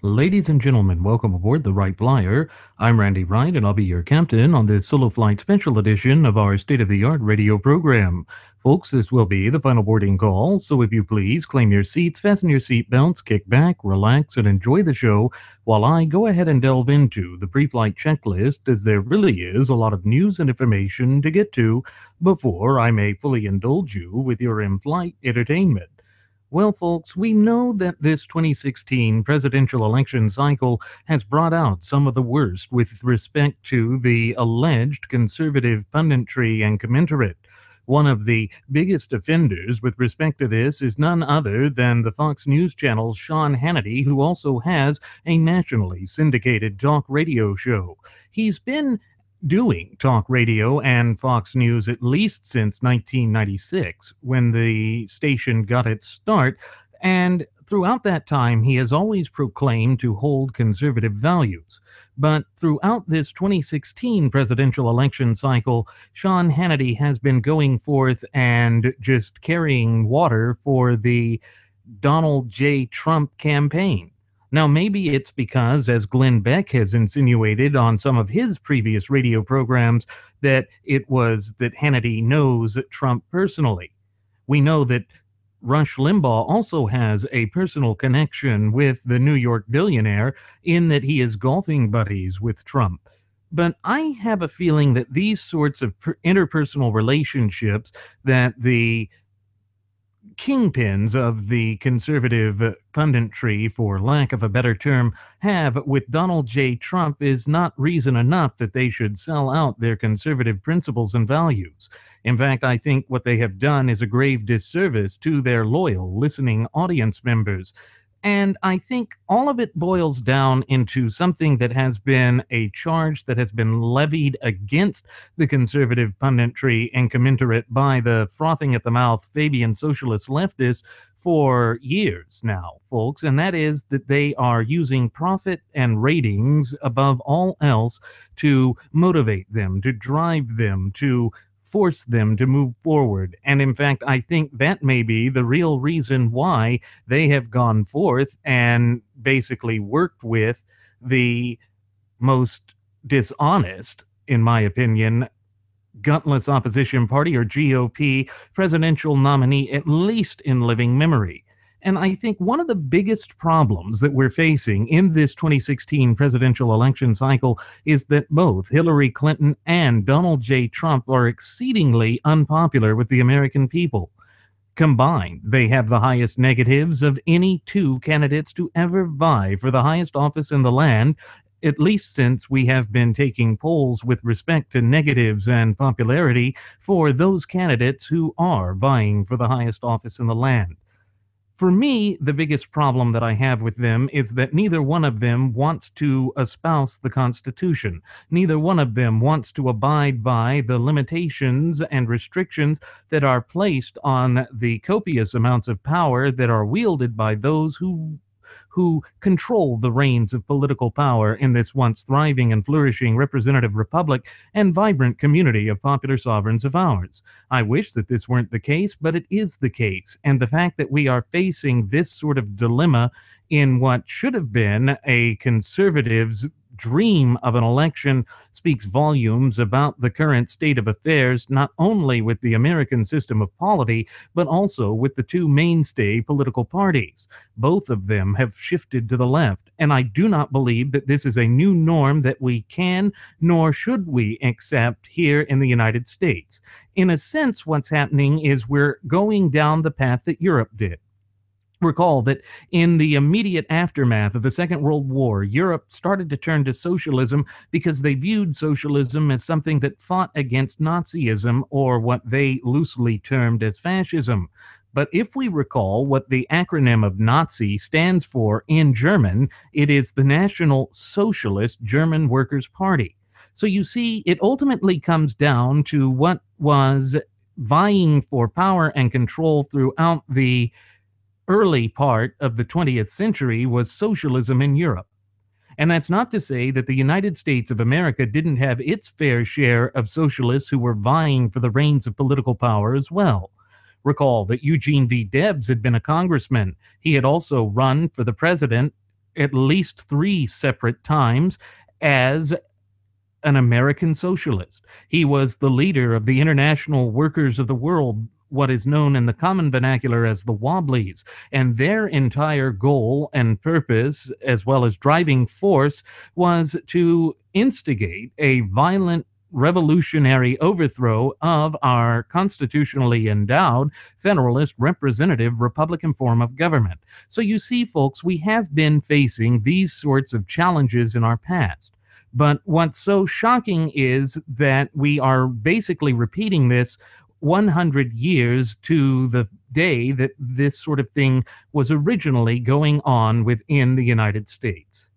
Ladies and gentlemen, welcome aboard the Wright Flyer. I'm Randy Wright, and I'll be your captain on this solo flight special edition of our state-of-the-art radio program. Folks, this will be the final boarding call, so if you please, claim your seats, fasten your seat belts, kick back, relax, and enjoy the show while I go ahead and delve into the pre-flight checklist, as there really is a lot of news and information to get to before I may fully indulge you with your in-flight entertainment. Well, folks, we know that this 2016 presidential election cycle has brought out some of the worst with respect to the alleged conservative punditry and commensurate. One of the biggest offenders with respect to this is none other than the Fox News channel's Sean Hannity, who also has a nationally syndicated talk radio show. He's been doing talk radio and Fox News at least since 1996, when the station got its start, and throughout that time he has always proclaimed to hold conservative values. But throughout this 2016 presidential election cycle, Sean Hannity has been going forth and just carrying water for the Donald J. Trump campaign. Now, maybe it's because, as Glenn Beck has insinuated on some of his previous radio programs, that it was that Hannity knows Trump personally. We know that Rush Limbaugh also has a personal connection with the New York billionaire in that he is golfing buddies with Trump. But I have a feeling that these sorts of interpersonal relationships that the kingpins of the conservative punditry, for lack of a better term, have with Donald J. Trump is not reason enough that they should sell out their conservative principles and values. In fact, I think what they have done is a grave disservice to their loyal listening audience members. And I think all of it boils down into something that has been a charge that has been levied against the conservative punditry and commensurate by the frothing at the mouth Fabian socialist leftists for years now, folks, and that is that they are using profit and ratings above all else to motivate them, to drive them, to force them to move forward. And in fact, I think that may be the real reason why they have gone forth and basically worked with the most dishonest, in my opinion, gutless opposition party, or GOP, presidential nominee, at least in living memory. And I think one of the biggest problems that we're facing in this 2016 presidential election cycle is that both Hillary Clinton and Donald J. Trump are exceedingly unpopular with the American people. Combined, they have the highest negatives of any two candidates to ever vie for the highest office in the land, at least since we have been taking polls with respect to negatives and popularity for those candidates who are vying for the highest office in the land. For me, the biggest problem that I have with them is that neither one of them wants to espouse the Constitution. Neither one of them wants to abide by the limitations and restrictions that are placed on the copious amounts of power that are wielded by those who control the reins of political power in this once thriving and flourishing representative republic and vibrant community of popular sovereigns of ours. I wish that this weren't the case, but it is the case. And the fact that we are facing this sort of dilemma in what should have been a conservative's dream of an election speaks volumes about the current state of affairs, not only with the American system of polity, but also with the two mainstay political parties. Both of them have shifted to the left, and I do not believe that this is a new norm that we can, nor should we, accept here in the United States. In a sense, what's happening is we're going down the path that Europe did. Recall that in the immediate aftermath of the Second World War, Europe started to turn to socialism because they viewed socialism as something that fought against Nazism, or what they loosely termed as fascism. But if we recall what the acronym of Nazi stands for in German, it is the National Socialist German Workers' Party. So you see, it ultimately comes down to what was vying for power and control throughout the early part of the 20th century was socialism in Europe. And that's not to say that the United States of America didn't have its fair share of socialists who were vying for the reins of political power as well. Recall that Eugene V. Debs had been a congressman. He had also run for the president at least 3 separate times as an American socialist. He was the leader of the International Workers of the World, what is known in the common vernacular as the Wobblies. And their entire goal and purpose, as well as driving force, was to instigate a violent revolutionary overthrow of our constitutionally endowed federalist representative Republican form of government. So you see, folks, we have been facing these sorts of challenges in our past. But what's so shocking is that we are basically repeating this 100 years to the day that this sort of thing was originally going on within the United States.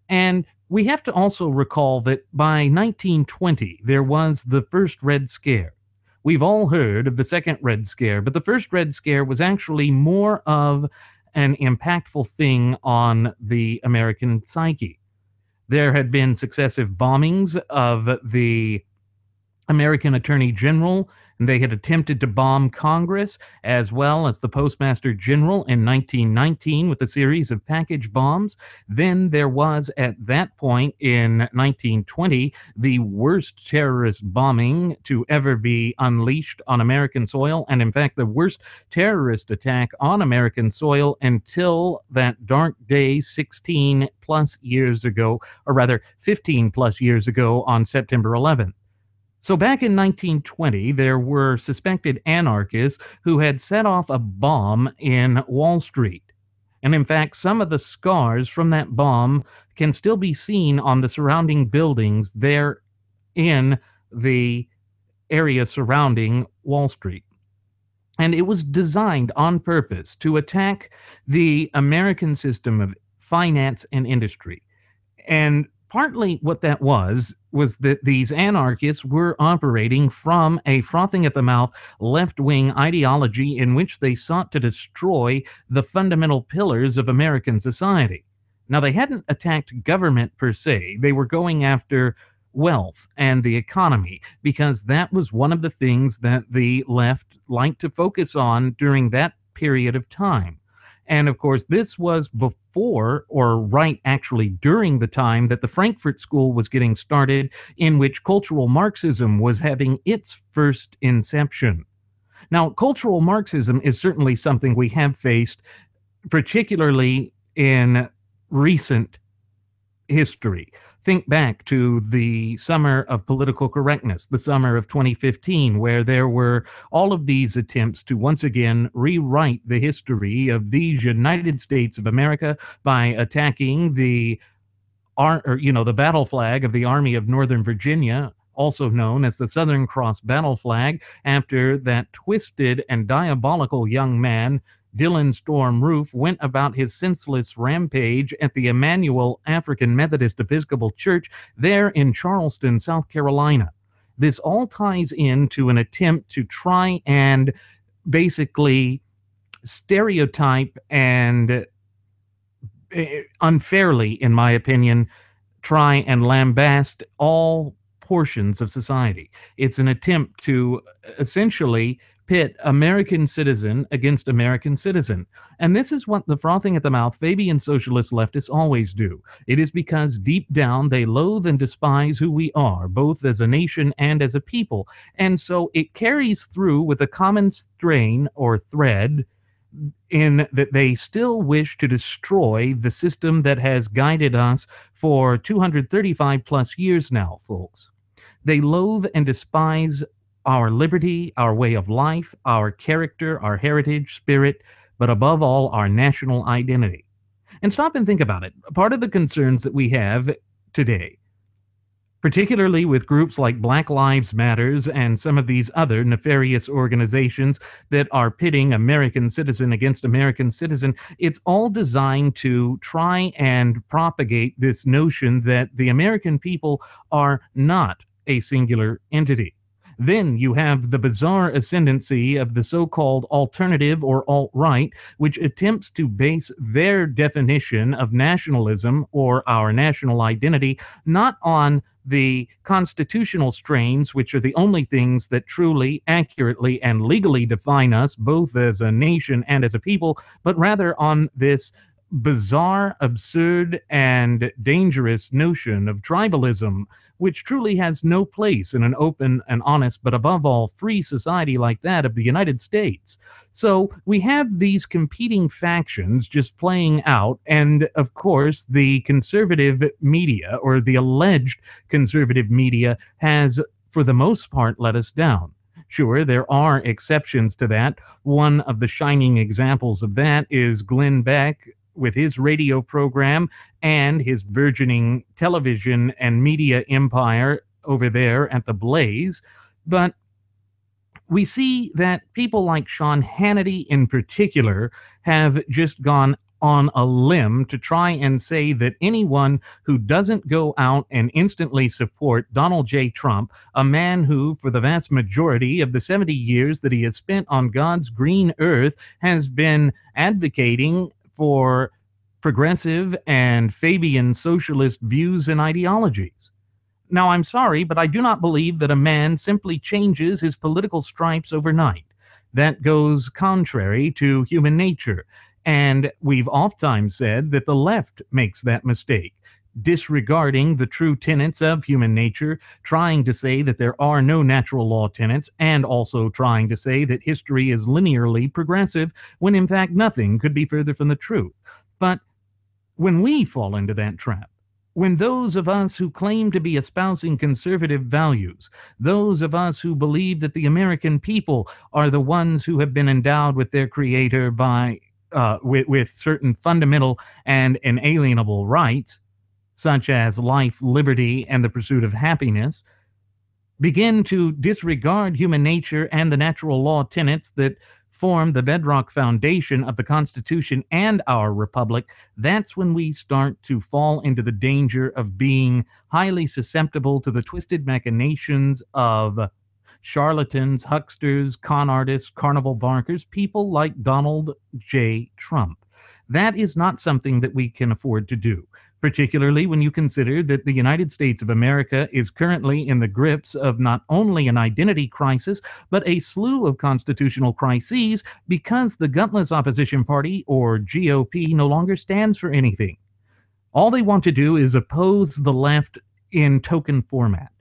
And we have to also recall that by 1920, there was the first Red Scare. We've all heard of the second Red Scare, but the first Red Scare was actually more of an impactful thing on the American psyche. There had been successive bombings of the American Attorney General, and they had attempted to bomb Congress, as well as the Postmaster General in 1919 with a series of package bombs. Then there was, at that point in 1920, the worst terrorist bombing to ever be unleashed on American soil, and in fact, the worst terrorist attack on American soil until that dark day 16 plus years ago, or rather 15 plus years ago on September 11th. So back in 1920, there were suspected anarchists who had set off a bomb in Wall Street. And in fact, some of the scars from that bomb can still be seen on the surrounding buildings there in the area surrounding Wall Street. And it was designed on purpose to attack the American system of finance and industry. And partly what that was that these anarchists were operating from a frothing at the mouth left-wing ideology in which they sought to destroy the fundamental pillars of American society. Now, they hadn't attacked government per se. They were going after wealth and the economy, because that was one of the things that the left liked to focus on during that period of time. And of course, this was before, or right actually during the time that the Frankfurt School was getting started, in which cultural Marxism was having its first inception. Now, cultural Marxism is certainly something we have faced, particularly in recent history. Think back to the summer of political correctness, the summer of 2015, where there were all of these attempts to once again rewrite the history of these United States of America by attacking the battle flag of the Army of Northern Virginia, also known as the Southern Cross battle flag, after that twisted and diabolical young man, Dylan Storm Roof, went about his senseless rampage at the Emmanuel African Methodist Episcopal Church there in Charleston, South Carolina. This all ties into an attempt to try and basically stereotype and unfairly, in my opinion, try and lambast all portions of society. It's an attempt to essentially pit American citizen against American citizen. And this is what the frothing at the mouth Fabian socialist leftists always do. It is because deep down they loathe and despise who we are, both as a nation and as a people. And so it carries through with a common strain or thread in that they still wish to destroy the system that has guided us for 235 plus years now, folks. They loathe and despise our liberty, our way of life, our character, our heritage, spirit, but above all, our national identity. And stop and think about it. Part of the concerns that we have today, particularly with groups like Black Lives Matters and some of these other nefarious organizations that are pitting American citizen against American citizen, it's all designed to try and propagate this notion that the American people are not a singular entity. Then you have the bizarre ascendancy of the so-called alternative or alt-right, which attempts to base their definition of nationalism or our national identity not on the constitutional strains, which are the only things that truly, accurately, and legally define us, both as a nation and as a people, but rather on this bizarre, absurd, and dangerous notion of tribalism, which truly has no place in an open and honest, but above all, free society like that of the United States. So we have these competing factions just playing out, and of course, the conservative media, or the alleged conservative media, has, for the most part, let us down. Sure, there are exceptions to that. One of the shining examples of that is Glenn Beck with his radio program and his burgeoning television and media empire over there at the Blaze. But we see that people like Sean Hannity in particular have just gone on a limb to try and say that anyone who doesn't go out and instantly support Donald J. Trump, a man who, for the vast majority of the 70 years that he has spent on God's green earth, has been advocating for progressive and Fabian socialist views and ideologies. Now, I'm sorry, but I do not believe that a man simply changes his political stripes overnight. That goes contrary to human nature. And we've oftentimes said that the left makes that mistake, disregarding the true tenets of human nature, trying to say that there are no natural law tenets, and also trying to say that history is linearly progressive, when in fact nothing could be further from the truth. But when we fall into that trap, when those of us who claim to be espousing conservative values, those of us who believe that the American people are the ones who have been endowed with their creator by with certain fundamental and inalienable rights, such as life, liberty, and the pursuit of happiness, begin to disregard human nature and the natural law tenets that form the bedrock foundation of the Constitution and our republic, that's when we start to fall into the danger of being highly susceptible to the twisted machinations of charlatans, hucksters, con artists, carnival barkers, people like Donald J. Trump. That is not something that we can afford to do, particularly when you consider that the United States of America is currently in the grips of not only an identity crisis, but a slew of constitutional crises because the gutless opposition party, or GOP, no longer stands for anything. All they want to do is oppose the left in token format.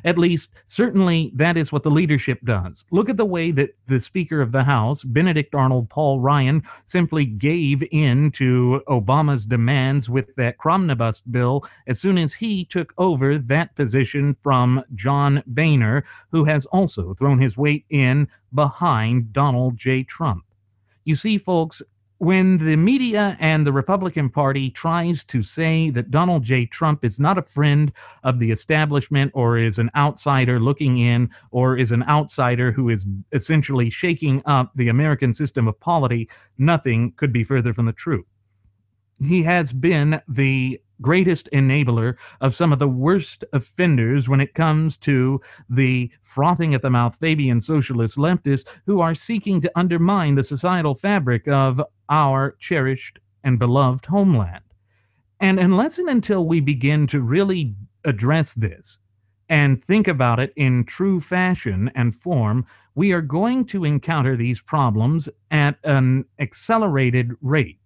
At least, certainly, that is what the leadership does. Look at the way that the Speaker of the House, Benedict Arnold Paul Ryan, simply gave in to Obama's demands with that Cromnibus bill as soon as he took over that position from John Boehner, who has also thrown his weight in behind Donald J. Trump. You see, folks, when the media and the Republican Party tries to say that Donald J. Trump is not a friend of the establishment, or is an outsider looking in, or is an outsider who is essentially shaking up the American system of polity, nothing could be further from the truth. He has been the greatest enabler of some of the worst offenders when it comes to the frothing at the mouth Fabian socialist leftists who are seeking to undermine the societal fabric of our cherished and beloved homeland. And unless and until we begin to really address this and think about it in true fashion and form, we are going to encounter these problems at an accelerated rate.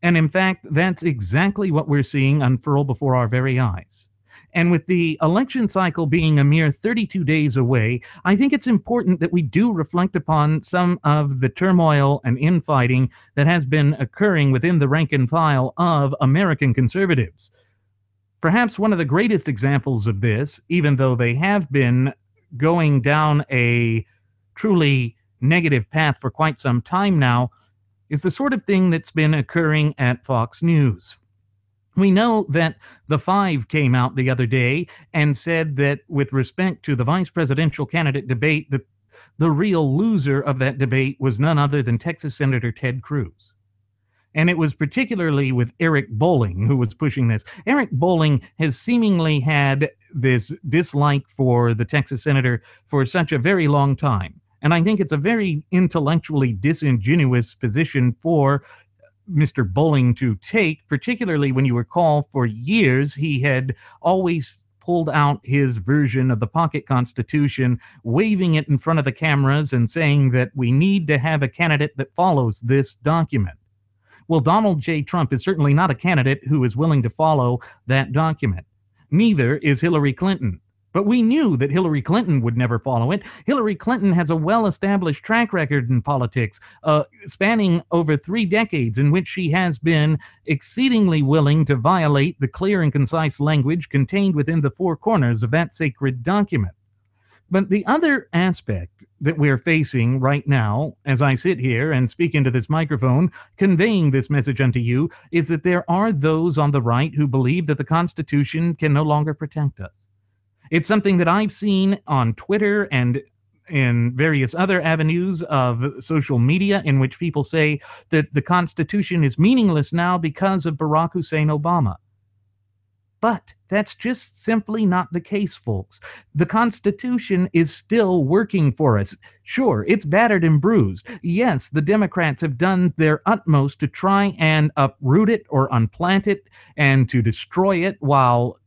And in fact, that's exactly what we're seeing unfurl before our very eyes. And with the election cycle being a mere 32 days away, I think it's important that we do reflect upon some of the turmoil and infighting that has been occurring within the rank and file of American conservatives. Perhaps one of the greatest examples of this, even though they have been going down a truly negative path for quite some time now, is the sort of thing that's been occurring at Fox News. We know that The Five came out the other day and said that with respect to the vice presidential candidate debate, that the real loser of that debate was none other than Texas Senator Ted Cruz. And it was particularly with Eric Bolling who was pushing this. Eric Bolling has seemingly had this dislike for the Texas senator for such a very long time. And I think it's a very intellectually disingenuous position for Mr. Bolling to take, particularly when you recall for years he had always pulled out his version of the pocket constitution, waving it in front of the cameras and saying that we need to have a candidate that follows this document. Well, Donald J. Trump is certainly not a candidate who is willing to follow that document. Neither is Hillary Clinton. But we knew that Hillary Clinton would never follow it. Hillary Clinton has a well-established track record in politics, spanning over 3 decades, in which she has been exceedingly willing to violate the clear and concise language contained within the 4 corners of that sacred document. But the other aspect that we're facing right now, as I sit here and speak into this microphone, conveying this message unto you, is that there are those on the right who believe that the Constitution can no longer protect us. It's something that I've seen on Twitter and in various other avenues of social media, in which people say that the Constitution is meaningless now because of Barack Hussein Obama. But that's just simply not the case, folks. The Constitution is still working for us. Sure, it's battered and bruised. Yes, the Democrats have done their utmost to try and uproot it or unplant it and to destroy it, while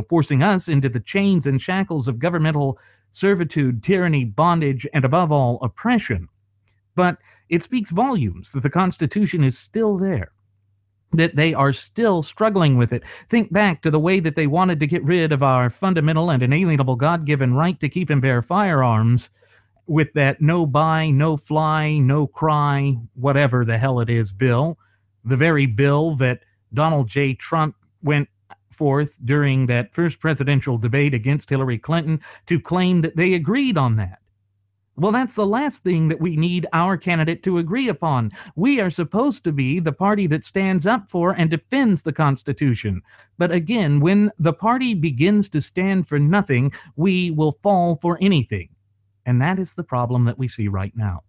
forcing us into the chains and shackles of governmental servitude, tyranny, bondage, and above all, oppression. But it speaks volumes that the Constitution is still there, that they are still struggling with it. Think back to the way that they wanted to get rid of our fundamental and inalienable God-given right to keep and bear firearms with that no buy, no fly, no cry, whatever the hell it is bill, the very bill that Donald J. Trump went forth during that first presidential debate against Hillary Clinton to claim that they agreed on that. Well, that's the last thing that we need our candidate to agree upon. We are supposed to be the party that stands up for and defends the Constitution. But again, when the party begins to stand for nothing, we will fall for anything. And that is the problem that we see right now.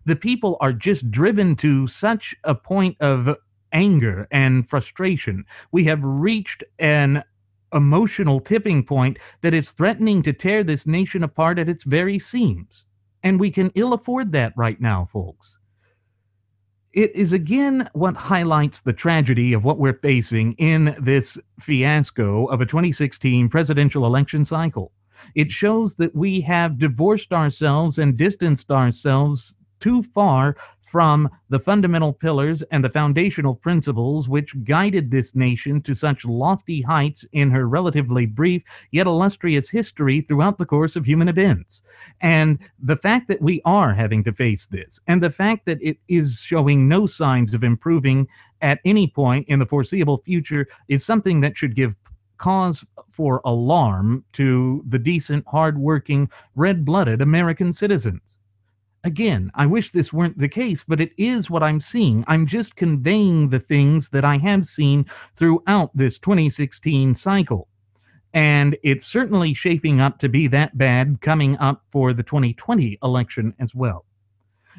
The people are just driven to such a point of anger and frustration. We have reached an emotional tipping point that is threatening to tear this nation apart at its very seams. And we can ill afford that right now, folks. It is again what highlights the tragedy of what we're facing in this fiasco of a 2016 presidential election cycle. It shows that we have divorced ourselves and distanced ourselves too far from the fundamental pillars and the foundational principles which guided this nation to such lofty heights in her relatively brief yet illustrious history throughout the course of human events. And the fact that we are having to face this, and the fact that it is showing no signs of improving at any point in the foreseeable future, is something that should give cause for alarm to the decent, hard-working, red-blooded American citizens. Again, I wish this weren't the case, but it is what I'm seeing. I'm just conveying the things that I have seen throughout this 2016 cycle. And it's certainly shaping up to be that bad coming up for the 2020 election as well.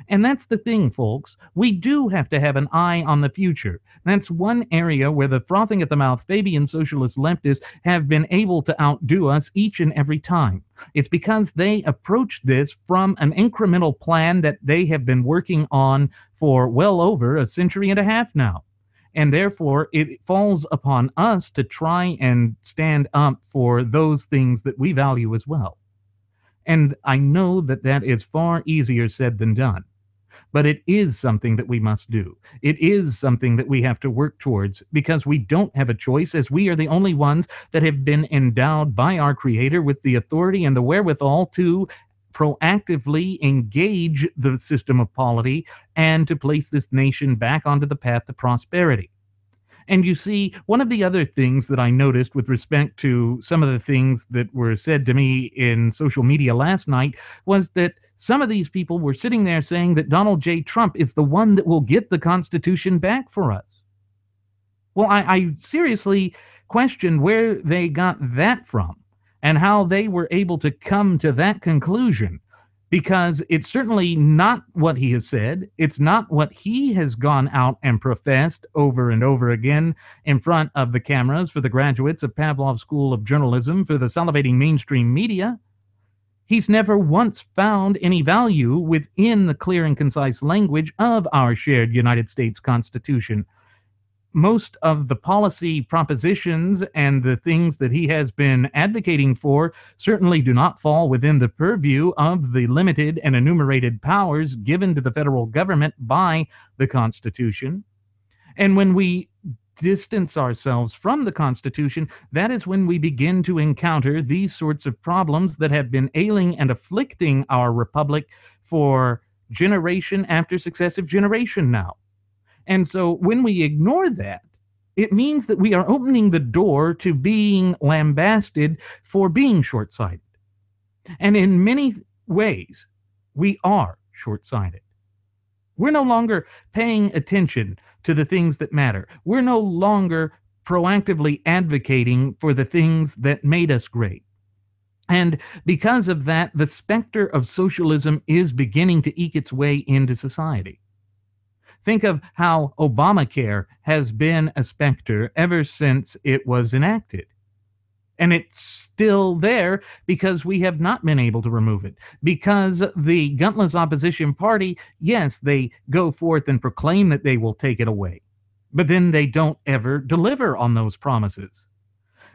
And that's the thing, folks. We do have to have an eye on the future. That's one area where the frothing at the mouth Fabian socialist leftists have been able to outdo us each and every time. It's because they approach this from an incremental plan that they have been working on for well over a century and a half now. And therefore, it falls upon us to try and stand up for those things that we value as well. And I know that that is far easier said than done. But it is something that we must do. It is something that we have to work towards, because we don't have a choice, as we are the only ones that have been endowed by our Creator with the authority and the wherewithal to proactively engage the system of polity and to place this nation back onto the path to prosperity. And you see, one of the other things that I noticed with respect to some of the things that were said to me in social media last night was that some of these people were sitting there saying that Donald J. Trump is the one that will get the Constitution back for us. Well, I seriously questioned where they got that from and how they were able to come to that conclusion, because it's certainly not what he has said. It's not what he has gone out and professed over and over again in front of the cameras for the graduates of Pavlov School of Journalism, for the salivating mainstream media. He's never once found any value within the clear and concise language of our shared United States Constitution. Most of the policy propositions and the things that he has been advocating for certainly do not fall within the purview of the limited and enumerated powers given to the federal government by the Constitution. And when we distance ourselves from the Constitution, that is when we begin to encounter these sorts of problems that have been ailing and afflicting our republic for generation after successive generation now. And so when we ignore that, it means that we are opening the door to being lambasted for being short sighted. And in many ways, we are short sighted. We're no longer paying attention to the things that matter. We're no longer proactively advocating for the things that made us great. And because of that, the specter of socialism is beginning to eke its way into society. Think of how Obamacare has been a specter ever since it was enacted. And it's still there because we have not been able to remove it. Because the gutless opposition party, yes, they go forth and proclaim that they will take it away. But then they don't ever deliver on those promises.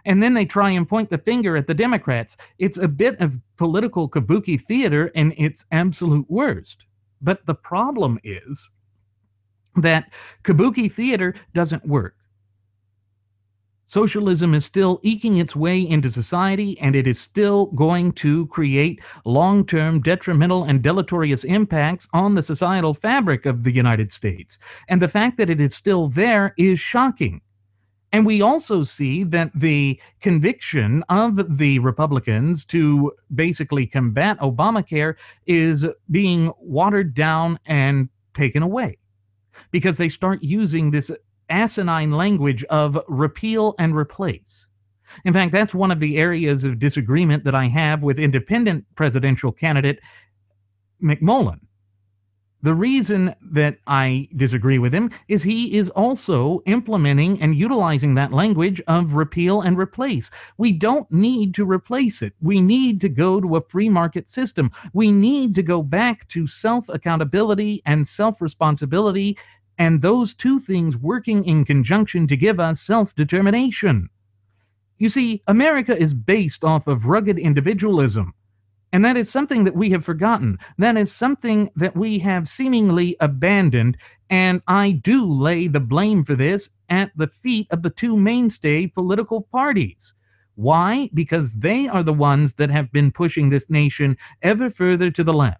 And then they try and point the finger at the Democrats. It's a bit of political kabuki theater in its absolute worst. But the problem is that kabuki theater doesn't work. Socialism is still eking its way into society, and it is still going to create long-term detrimental and deleterious impacts on the societal fabric of the United States. And the fact that it is still there is shocking. And we also see that the conviction of the Republicans to basically combat Obamacare is being watered down and taken away, because they start using this asinine language of repeal and replace. In fact, that's one of the areas of disagreement that I have with independent presidential candidate McMullen. The reason that I disagree with him is he is also implementing and utilizing that language of repeal and replace. We don't need to replace it. We need to go to a free market system. We need to go back to self-accountability and self-responsibility, and those two things working in conjunction to give us self-determination. You see, America is based off of rugged individualism. And that is something that we have forgotten. That is something that we have seemingly abandoned. And I do lay the blame for this at the feet of the two mainstay political parties. Why? Because they are the ones that have been pushing this nation ever further to the left.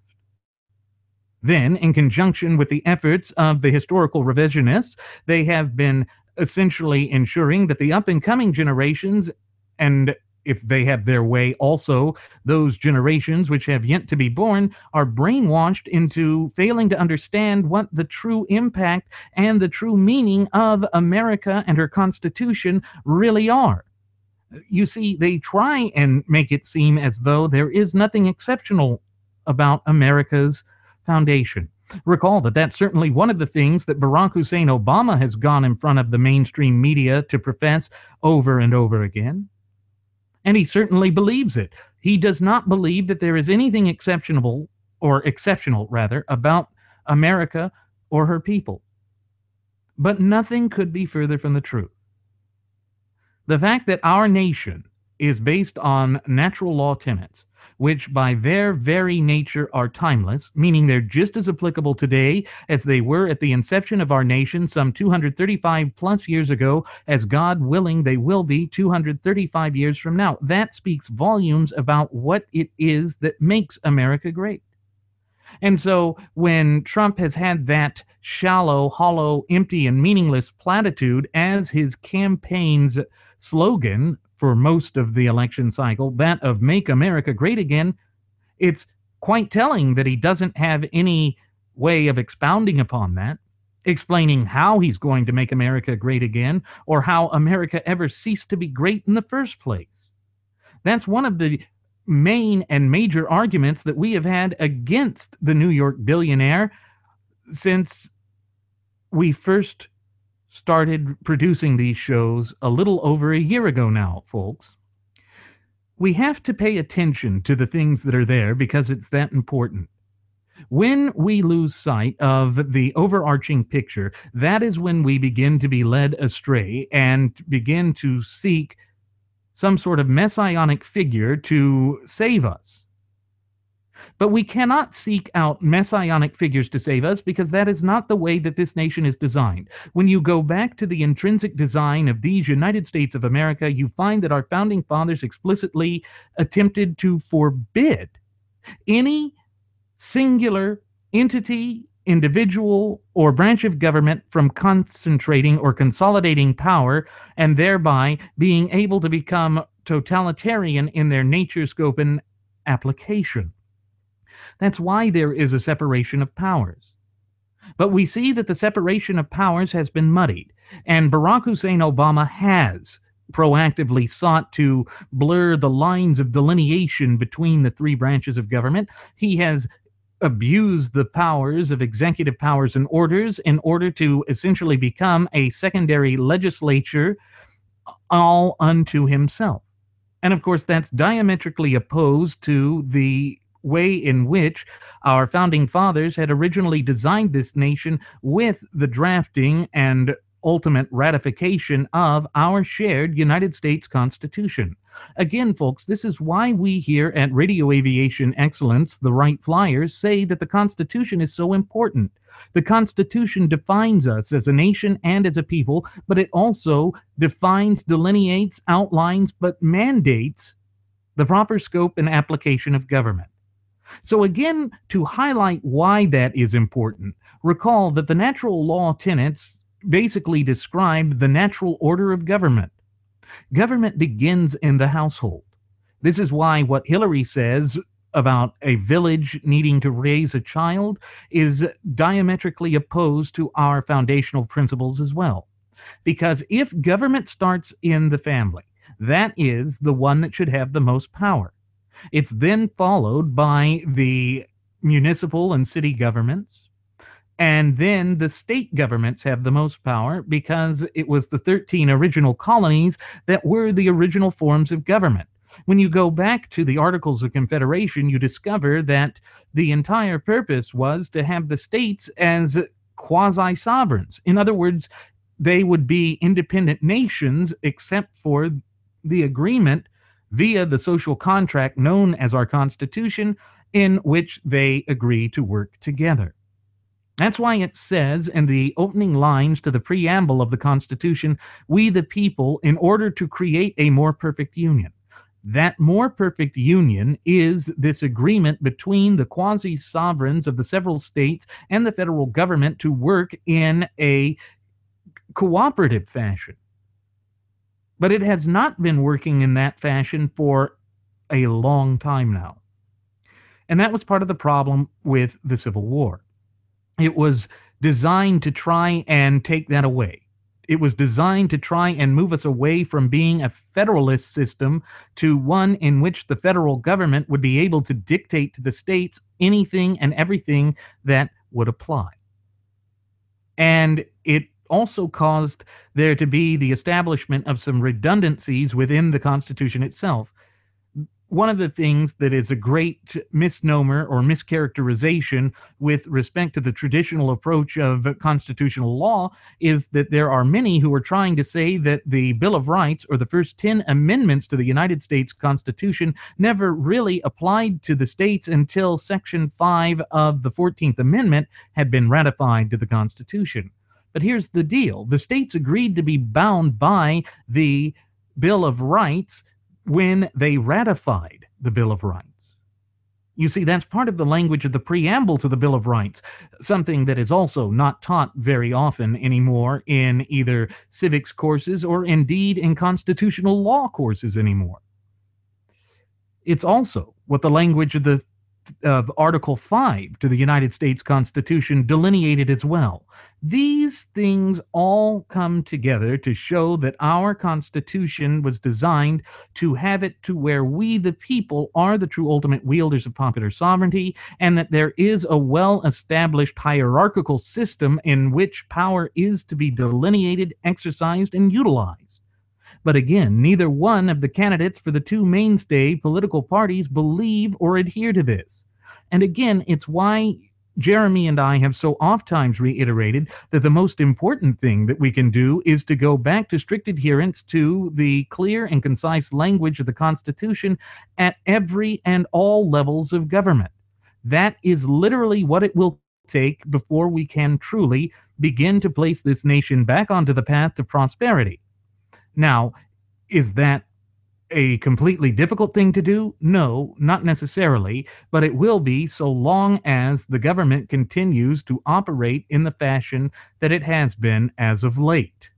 Then, in conjunction with the efforts of the historical revisionists, they have been essentially ensuring that the up-and-coming generations, and if they have their way, also those generations which have yet to be born, are brainwashed into failing to understand what the true impact and the true meaning of America and her Constitution really are. You see, they try and make it seem as though there is nothing exceptional about America's foundation. Recall that that's certainly one of the things that Barack Hussein Obama has gone in front of the mainstream media to profess over and over again. And he certainly believes it. He does not believe that there is anything exceptional about America or her people. But nothing could be further from the truth. The fact that our nation is based on natural law tenets, which by their very nature are timeless, meaning they're just as applicable today as they were at the inception of our nation some 235 plus years ago, as God willing they will be 235 years from now. That speaks volumes about what it is that makes America great. And so when Trump has had that shallow, hollow, empty, and meaningless platitude as his campaign's slogan for most of the election cycle, that of Make America Great Again, it's quite telling that he doesn't have any way of expounding upon that, explaining how he's going to make America great again, or how America ever ceased to be great in the first place. That's one of the main and major arguments that we have had against the New York billionaire since we first started producing these shows a little over a year ago now, folks. We have to pay attention to the things that are there because it's that important. When we lose sight of the overarching picture, that is when we begin to be led astray and begin to seek some sort of messianic figure to save us. But we cannot seek out messianic figures to save us because that is not the way that this nation is designed. When you go back to the intrinsic design of these United States of America, you find that our founding fathers explicitly attempted to forbid any singular entity, individual, or branch of government from concentrating or consolidating power and thereby being able to become totalitarian in their nature, scope, and application. That's why there is a separation of powers. But we see that the separation of powers has been muddied, and Barack Hussein Obama has proactively sought to blur the lines of delineation between the three branches of government. He has abused the powers of executive powers and orders in order to essentially become a secondary legislature all unto himself. And of course, that's diametrically opposed to the way in which our founding fathers had originally designed this nation with the drafting and ultimate ratification of our shared United States Constitution. Again, folks, this is why we here at Radio Aviation Excellence, the Wright Flyers, say that the Constitution is so important. The Constitution defines us as a nation and as a people, but it also defines, delineates, outlines, but mandates the proper scope and application of government. So again, to highlight why that is important, recall that the natural law tenets basically describe the natural order of government. Government begins in the household. This is why what Hillary says about a village needing to raise a child is diametrically opposed to our foundational principles as well. Because if government starts in the family, that is the one that should have the most power. It's then followed by the municipal and city governments, and then the state governments have the most power because it was the 13 original colonies that were the original forms of government. When you go back to the Articles of Confederation, you discover that the entire purpose was to have the states as quasi-sovereigns. In other words, they would be independent nations except for the agreement via the social contract known as our Constitution, in which they agree to work together. That's why it says in the opening lines to the preamble of the Constitution, "We the people, in order to create a more perfect union." That more perfect union is this agreement between the quasi-sovereigns of the several states and the federal government to work in a cooperative fashion. But it has not been working in that fashion for a long time now. And that was part of the problem with the Civil War. It was designed to try and take that away. It was designed to try and move us away from being a federalist system to one in which the federal government would be able to dictate to the states anything and everything that would apply. And it also caused there to be the establishment of some redundancies within the Constitution itself. One of the things that is a great misnomer or mischaracterization with respect to the traditional approach of constitutional law is that there are many who are trying to say that the Bill of Rights or the first 10 amendments to the United States Constitution never really applied to the states until Section 5 of the 14th Amendment had been ratified to the Constitution. But here's the deal. The states agreed to be bound by the Bill of Rights when they ratified the Bill of Rights. You see, that's part of the language of the preamble to the Bill of Rights, something that is also not taught very often anymore in either civics courses or indeed in constitutional law courses anymore. It's also what the language of Article 5 to the United States Constitution delineated as well. These things all come together to show that our Constitution was designed to have it to where we, the people, are the true ultimate wielders of popular sovereignty, and that there is a well-established hierarchical system in which power is to be delineated, exercised, and utilized. But again, neither one of the candidates for the two mainstay political parties believe or adhere to this. And again, it's why Jeremy and I have so oftentimes reiterated that the most important thing that we can do is to go back to strict adherence to the clear and concise language of the Constitution at every and all levels of government. That is literally what it will take before we can truly begin to place this nation back onto the path to prosperity. Now, is that a completely difficult thing to do? No, not necessarily, but it will be so long as the government continues to operate in the fashion that it has been as of late.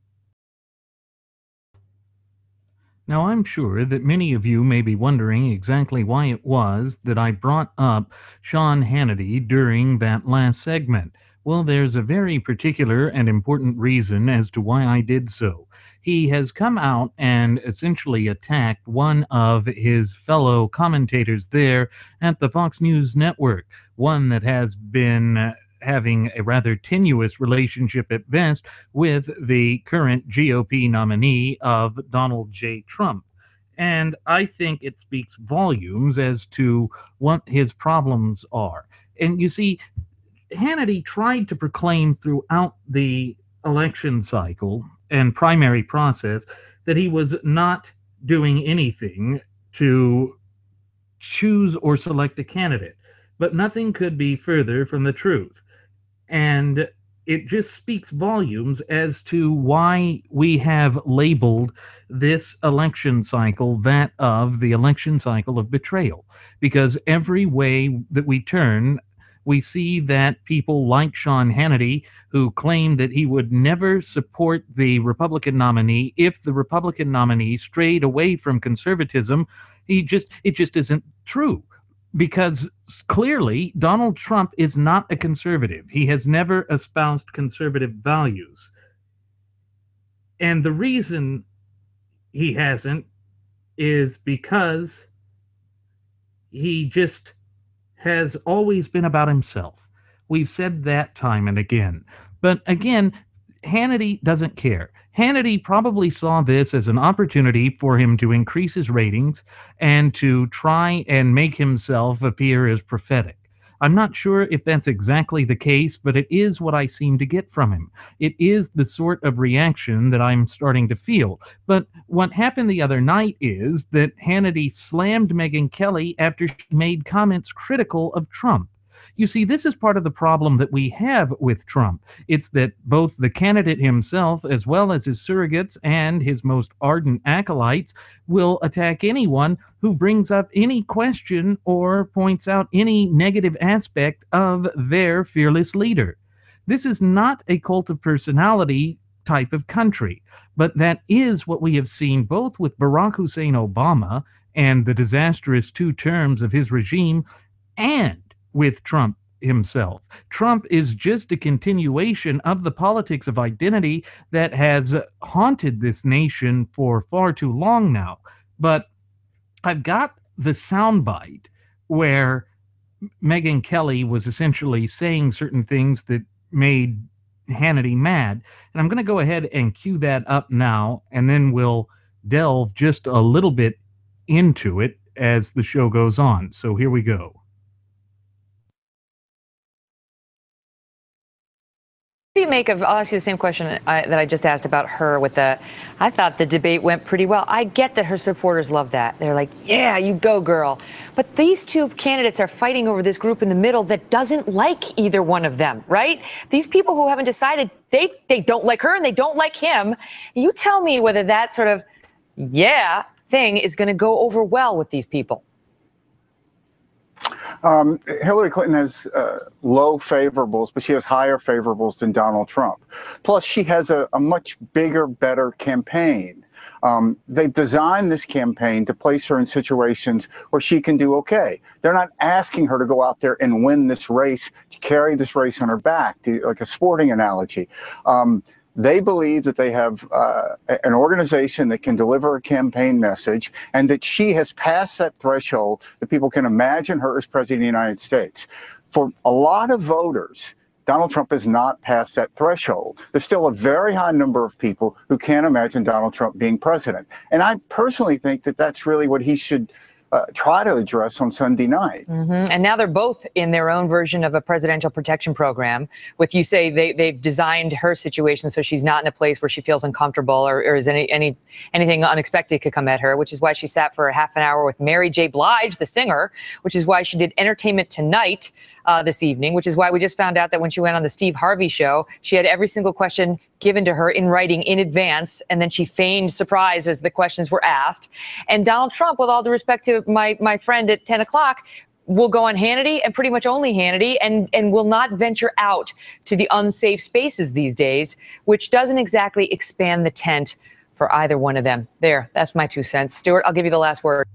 Now, I'm sure that many of you may be wondering exactly why it was that I brought up Sean Hannity during that last segment. Well, there's a very particular and important reason as to why I did so. He has come out and essentially attacked one of his fellow commentators there at the Fox News Network, one that has been having a rather tenuous relationship at best with the current GOP nominee of Donald J. Trump. And I think it speaks volumes as to what his problems are. And you see, Hannity tried to proclaim throughout the election cycle and primary process that he was not doing anything to choose or select a candidate. But nothing could be further from the truth. And it just speaks volumes as to why we have labeled this election cycle that of the election cycle of betrayal. Because every way that we turn, we see that people like Sean Hannity, who claimed that he would never support the Republican nominee if the Republican nominee strayed away from conservatism, it just isn't true, because clearly Donald Trump is not a conservative. He has never espoused conservative values. And the reason he hasn't is because he just has always been about himself. We've said that time and again. But again, Hannity doesn't care. Hannity probably saw this as an opportunity for him to increase his ratings and to try and make himself appear as prophetic. I'm not sure if that's exactly the case, but it is what I seem to get from him. It is the sort of reaction that I'm starting to feel. But what happened the other night is that Hannity slammed Megyn Kelly after she made comments critical of Trump. You see, this is part of the problem that we have with Trump. It's that both the candidate himself, as well as his surrogates and his most ardent acolytes, will attack anyone who brings up any question or points out any negative aspect of their fearless leader. This is not a cult of personality type of country, but that is what we have seen both with Barack Hussein Obama and the disastrous 2 terms of his regime, and with Trump himself. Trump is just a continuation of the politics of identity that has haunted this nation for far too long now. But I've got the soundbite where Megyn Kelly was essentially saying certain things that made Hannity mad. And I'm going to go ahead and cue that up now, and then we'll delve just a little bit into it as the show goes on. So here we go. What do you make of, I'll ask you the same question that I just asked about her with I thought the debate went pretty well. I get that her supporters love that. They're like, yeah, you go, girl. But these 2 candidates are fighting over this group in the middle that doesn't like either one of them, right? These people who haven't decided, they don't like her and they don't like him. You tell me whether that sort of, yeah, thing is going to go over well with these people. Hillary Clinton has low favorables, but she has higher favorables than Donald Trump. Plus, she has a much bigger, better campaign. They've designed this campaign to place her in situations where she can do okay. They're not asking her to go out there and win this race, to carry this race on her back, like a sporting analogy. They believe that they have an organization that can deliver a campaign message, and that she has passed that threshold that people can imagine her as president of the United States. For a lot of voters, Donald Trump has not passed that threshold. There's still a very high number of people who can't imagine Donald Trump being president. And I personally think that that's really what he should try to address on Sunday night. And now they're both in their own version of a presidential protection program. With, you say, they've designed her situation so she's not in a place where she feels uncomfortable or is anything unexpected could come at her, which is why she sat for a half an hour with Mary J. Blige, the singer, which is why she did Entertainment Tonight this evening, which is why we just found out that when she went on the Steve Harvey show, she had every single question given to her in writing in advance, and then she feigned surprise as the questions were asked. And Donald Trump, with all due respect to my friend at 10 o'clock, will go on Hannity and pretty much only Hannity and will not venture out to the unsafe spaces these days, which doesn't exactly expand the tent for either one of them. There, that's my 2 cents. Stuart, I'll give you the last word.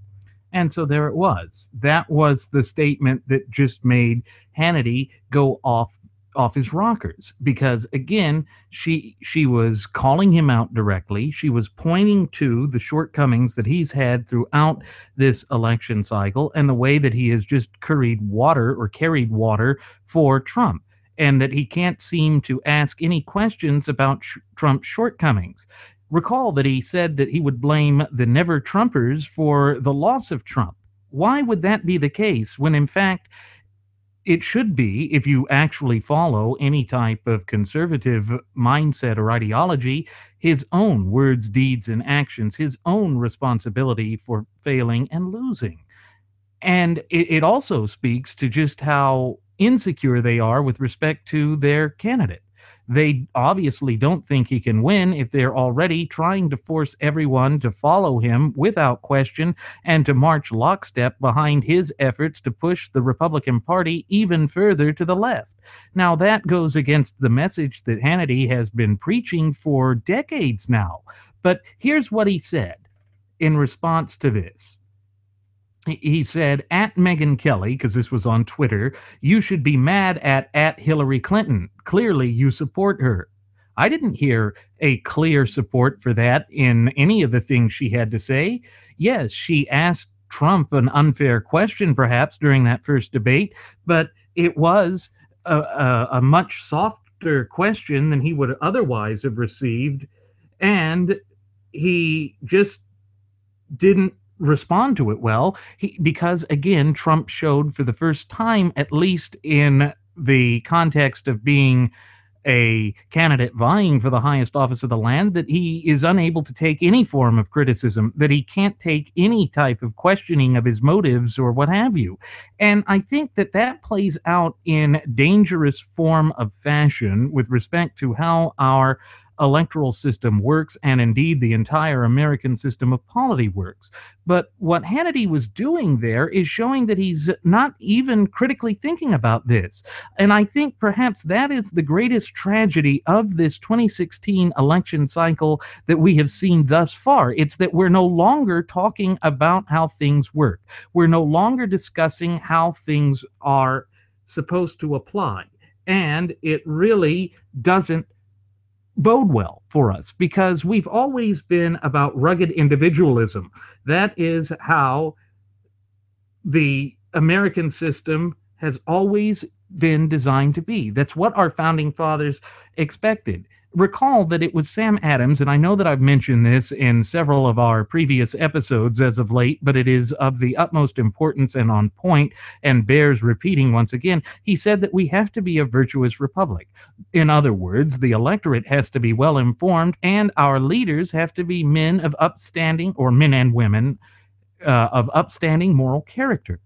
And so there it was. That was the statement that just made Hannity go off his rockers, because again, she was calling him out directly. She was pointing to the shortcomings that he's had throughout this election cycle and the way that he has just carried water for Trump, and that he can't seem to ask any questions about Trump's shortcomings. Recall that he said that he would blame the never Trumpers for the loss of Trump. Why would that be the case when, in fact, it should be, if you actually follow any type of conservative mindset or ideology, his own words, deeds, and actions, his own responsibility for failing and losing? And it also speaks to just how insecure they are with respect to their candidate. They obviously don't think he can win if they're already trying to force everyone to follow him without question and to march lockstep behind his efforts to push the Republican Party even further to the left. Now, that goes against the message that Hannity has been preaching for decades now. But here's what he said in response to this. He said, at Megyn Kelly, because this was on Twitter, you should be mad at Hillary Clinton. Clearly, you support her. I didn't hear a clear support for that in any of the things she had to say. Yes, she asked Trump an unfair question, perhaps, during that first debate, but it was a much softer question than he would otherwise have received, and he just didn't respond to it well, because again, Trump showed for the first time, at least in the context of being a candidate vying for the highest office of the land, that he is unable to take any form of criticism, that he can't take any type of questioning of his motives or what have you. And I think that that plays out in dangerous form of fashion with respect to how our electoral system works, and indeed the entire American system of polity works. But what Hannity was doing there is showing that he's not even critically thinking about this. And I think perhaps that is the greatest tragedy of this 2016 election cycle that we have seen thus far. It's that we're no longer talking about how things work. We're no longer discussing how things are supposed to apply. And it really doesn't bode well for us, because we've always been about rugged individualism. That is how the American system has always been designed to be. That's what our founding fathers expected. Recall that it was Sam Adams, and I know that I've mentioned this in several of our previous episodes as of late, but it is of the utmost importance and on point and bears repeating once again. He said that we have to be a virtuous republic. In other words, the electorate has to be well informed, and our leaders have to be men of upstanding, or men and women of upstanding moral character.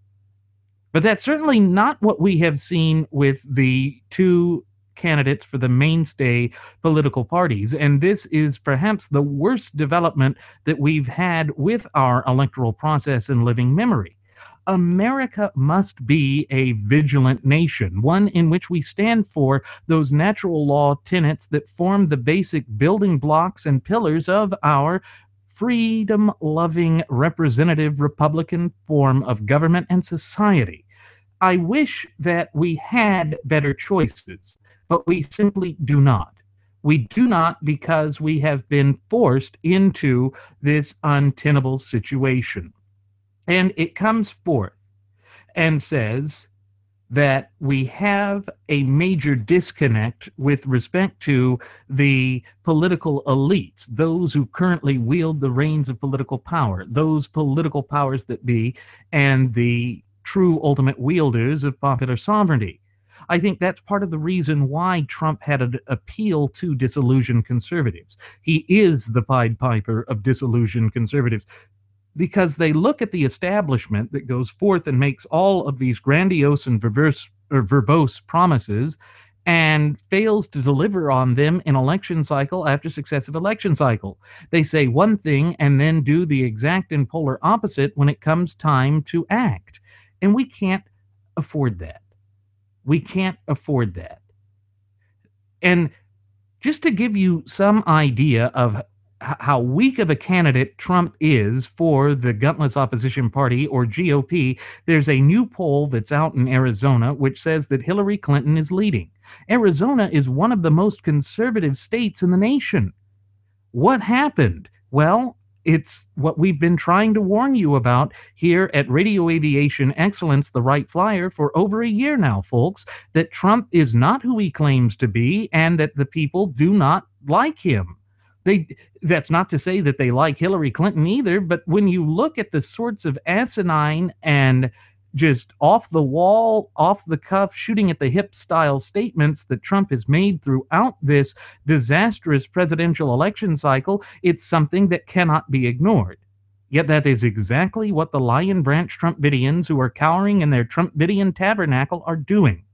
But that's certainly not what we have seen with the two candidates for the mainstay political parties. And this is perhaps the worst development that we've had with our electoral process in living memory. America must be a vigilant nation, one in which we stand for those natural law tenets that form the basic building blocks and pillars of our freedom-loving, representative Republican form of government and society. I wish that we had better choices, but we simply do not. We do not, because we have been forced into this untenable situation. And it comes forth and says that we have a major disconnect with respect to the political elites, those who currently wield the reins of political power, those political powers that be, and the true ultimate wielders of popular sovereignty. I think that's part of the reason why Trump had an appeal to disillusioned conservatives. He is the Pied Piper of disillusioned conservatives, because they look at the establishment that goes forth and makes all of these grandiose and verbose promises and fails to deliver on them in election cycle after successive election cycle. They say one thing and then do the exact and polar opposite when it comes time to act. And we can't afford that. We can't afford that. And just to give you some idea of how weak of a candidate Trump is for the gutless opposition party, or GOP, there's a new poll that's out in Arizona which says that Hillary Clinton is leading. Arizona is one of the most conservative states in the nation. What happened? Well, it's what we've been trying to warn you about here at Radio Aviation Excellence, the Wright Flyer, for over a year now, folks, that Trump is not who he claims to be and that the people do not like him. That's not to say that they like Hillary Clinton either, but when you look at the sorts of asinine and just off the wall, off the cuff, shooting at the hip style statements that Trump has made throughout this disastrous presidential election cycle, it's something that cannot be ignored. Yet that is exactly what the Lion Branch Trumpidians who are cowering in their Trumpidian tabernacle are doing.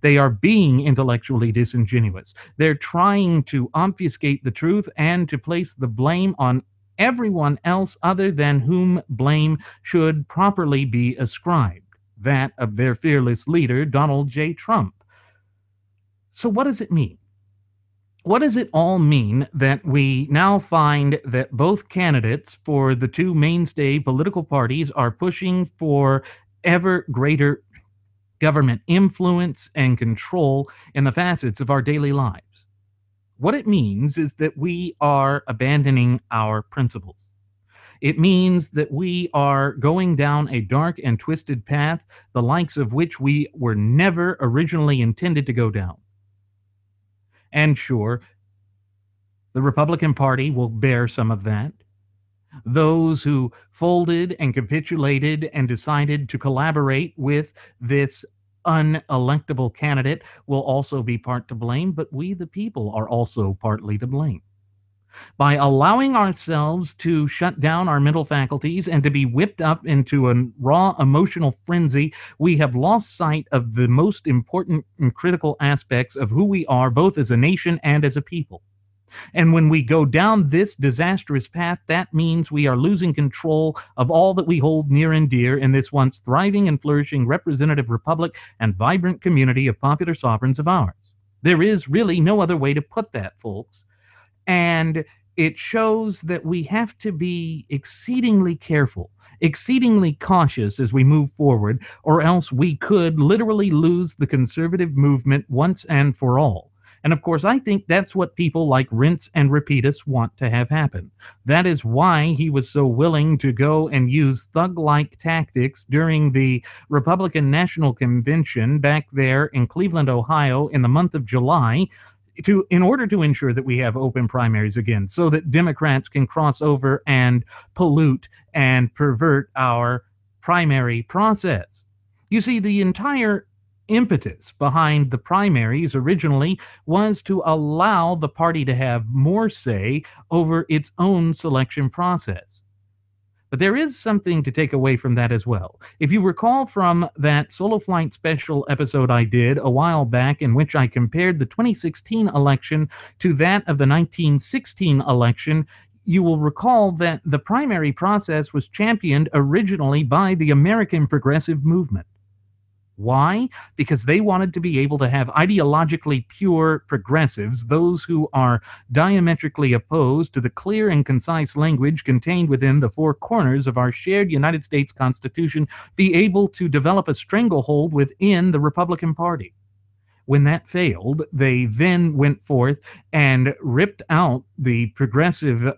They are being intellectually disingenuous. They're trying to obfuscate the truth and to place the blame on everyone else other than whom blame should properly be ascribed, that of their fearless leader, Donald J. Trump. So what does it mean? What does it all mean that we now find that both candidates for the two mainstay political parties are pushing for ever greater government influence and control in the facets of our daily lives? What it means is that we are abandoning our principles. It means that we are going down a dark and twisted path, the likes of which we were never originally intended to go down. And sure, the Republican Party will bear some of that. Those who folded and capitulated and decided to collaborate with this unelectable candidate will also be part to blame, but we, the people, are also partly to blame. By allowing ourselves to shut down our mental faculties and to be whipped up into a raw emotional frenzy, we have lost sight of the most important and critical aspects of who we are, both as a nation and as a people. And when we go down this disastrous path, that means we are losing control of all that we hold near and dear in this once thriving and flourishing representative republic and vibrant community of popular sovereigns of ours. There is really no other way to put that, folks. And it shows that we have to be exceedingly careful, exceedingly cautious as we move forward, or else we could literally lose the conservative movement once and for all. And of course, I think that's what people like Rince and Repeatus want to have happen. That is why he was so willing to go and use thug-like tactics during the Republican National Convention back there in Cleveland, Ohio in the month of July, in order to ensure that we have open primaries again, so that Democrats can cross over and pollute and pervert our primary process. You see, the entire impetus behind the primaries originally was to allow the party to have more say over its own selection process. But there is something to take away from that as well. If you recall from that Solo Flight special episode I did a while back in which I compared the 2016 election to that of the 1916 election, you will recall that the primary process was championed originally by the American Progressive Movement. Why? Because they wanted to be able to have ideologically pure progressives, those who are diametrically opposed to the clear and concise language contained within the four corners of our shared United States Constitution, be able to develop a stranglehold within the Republican Party. When that failed, they then went forth and ripped out the progressive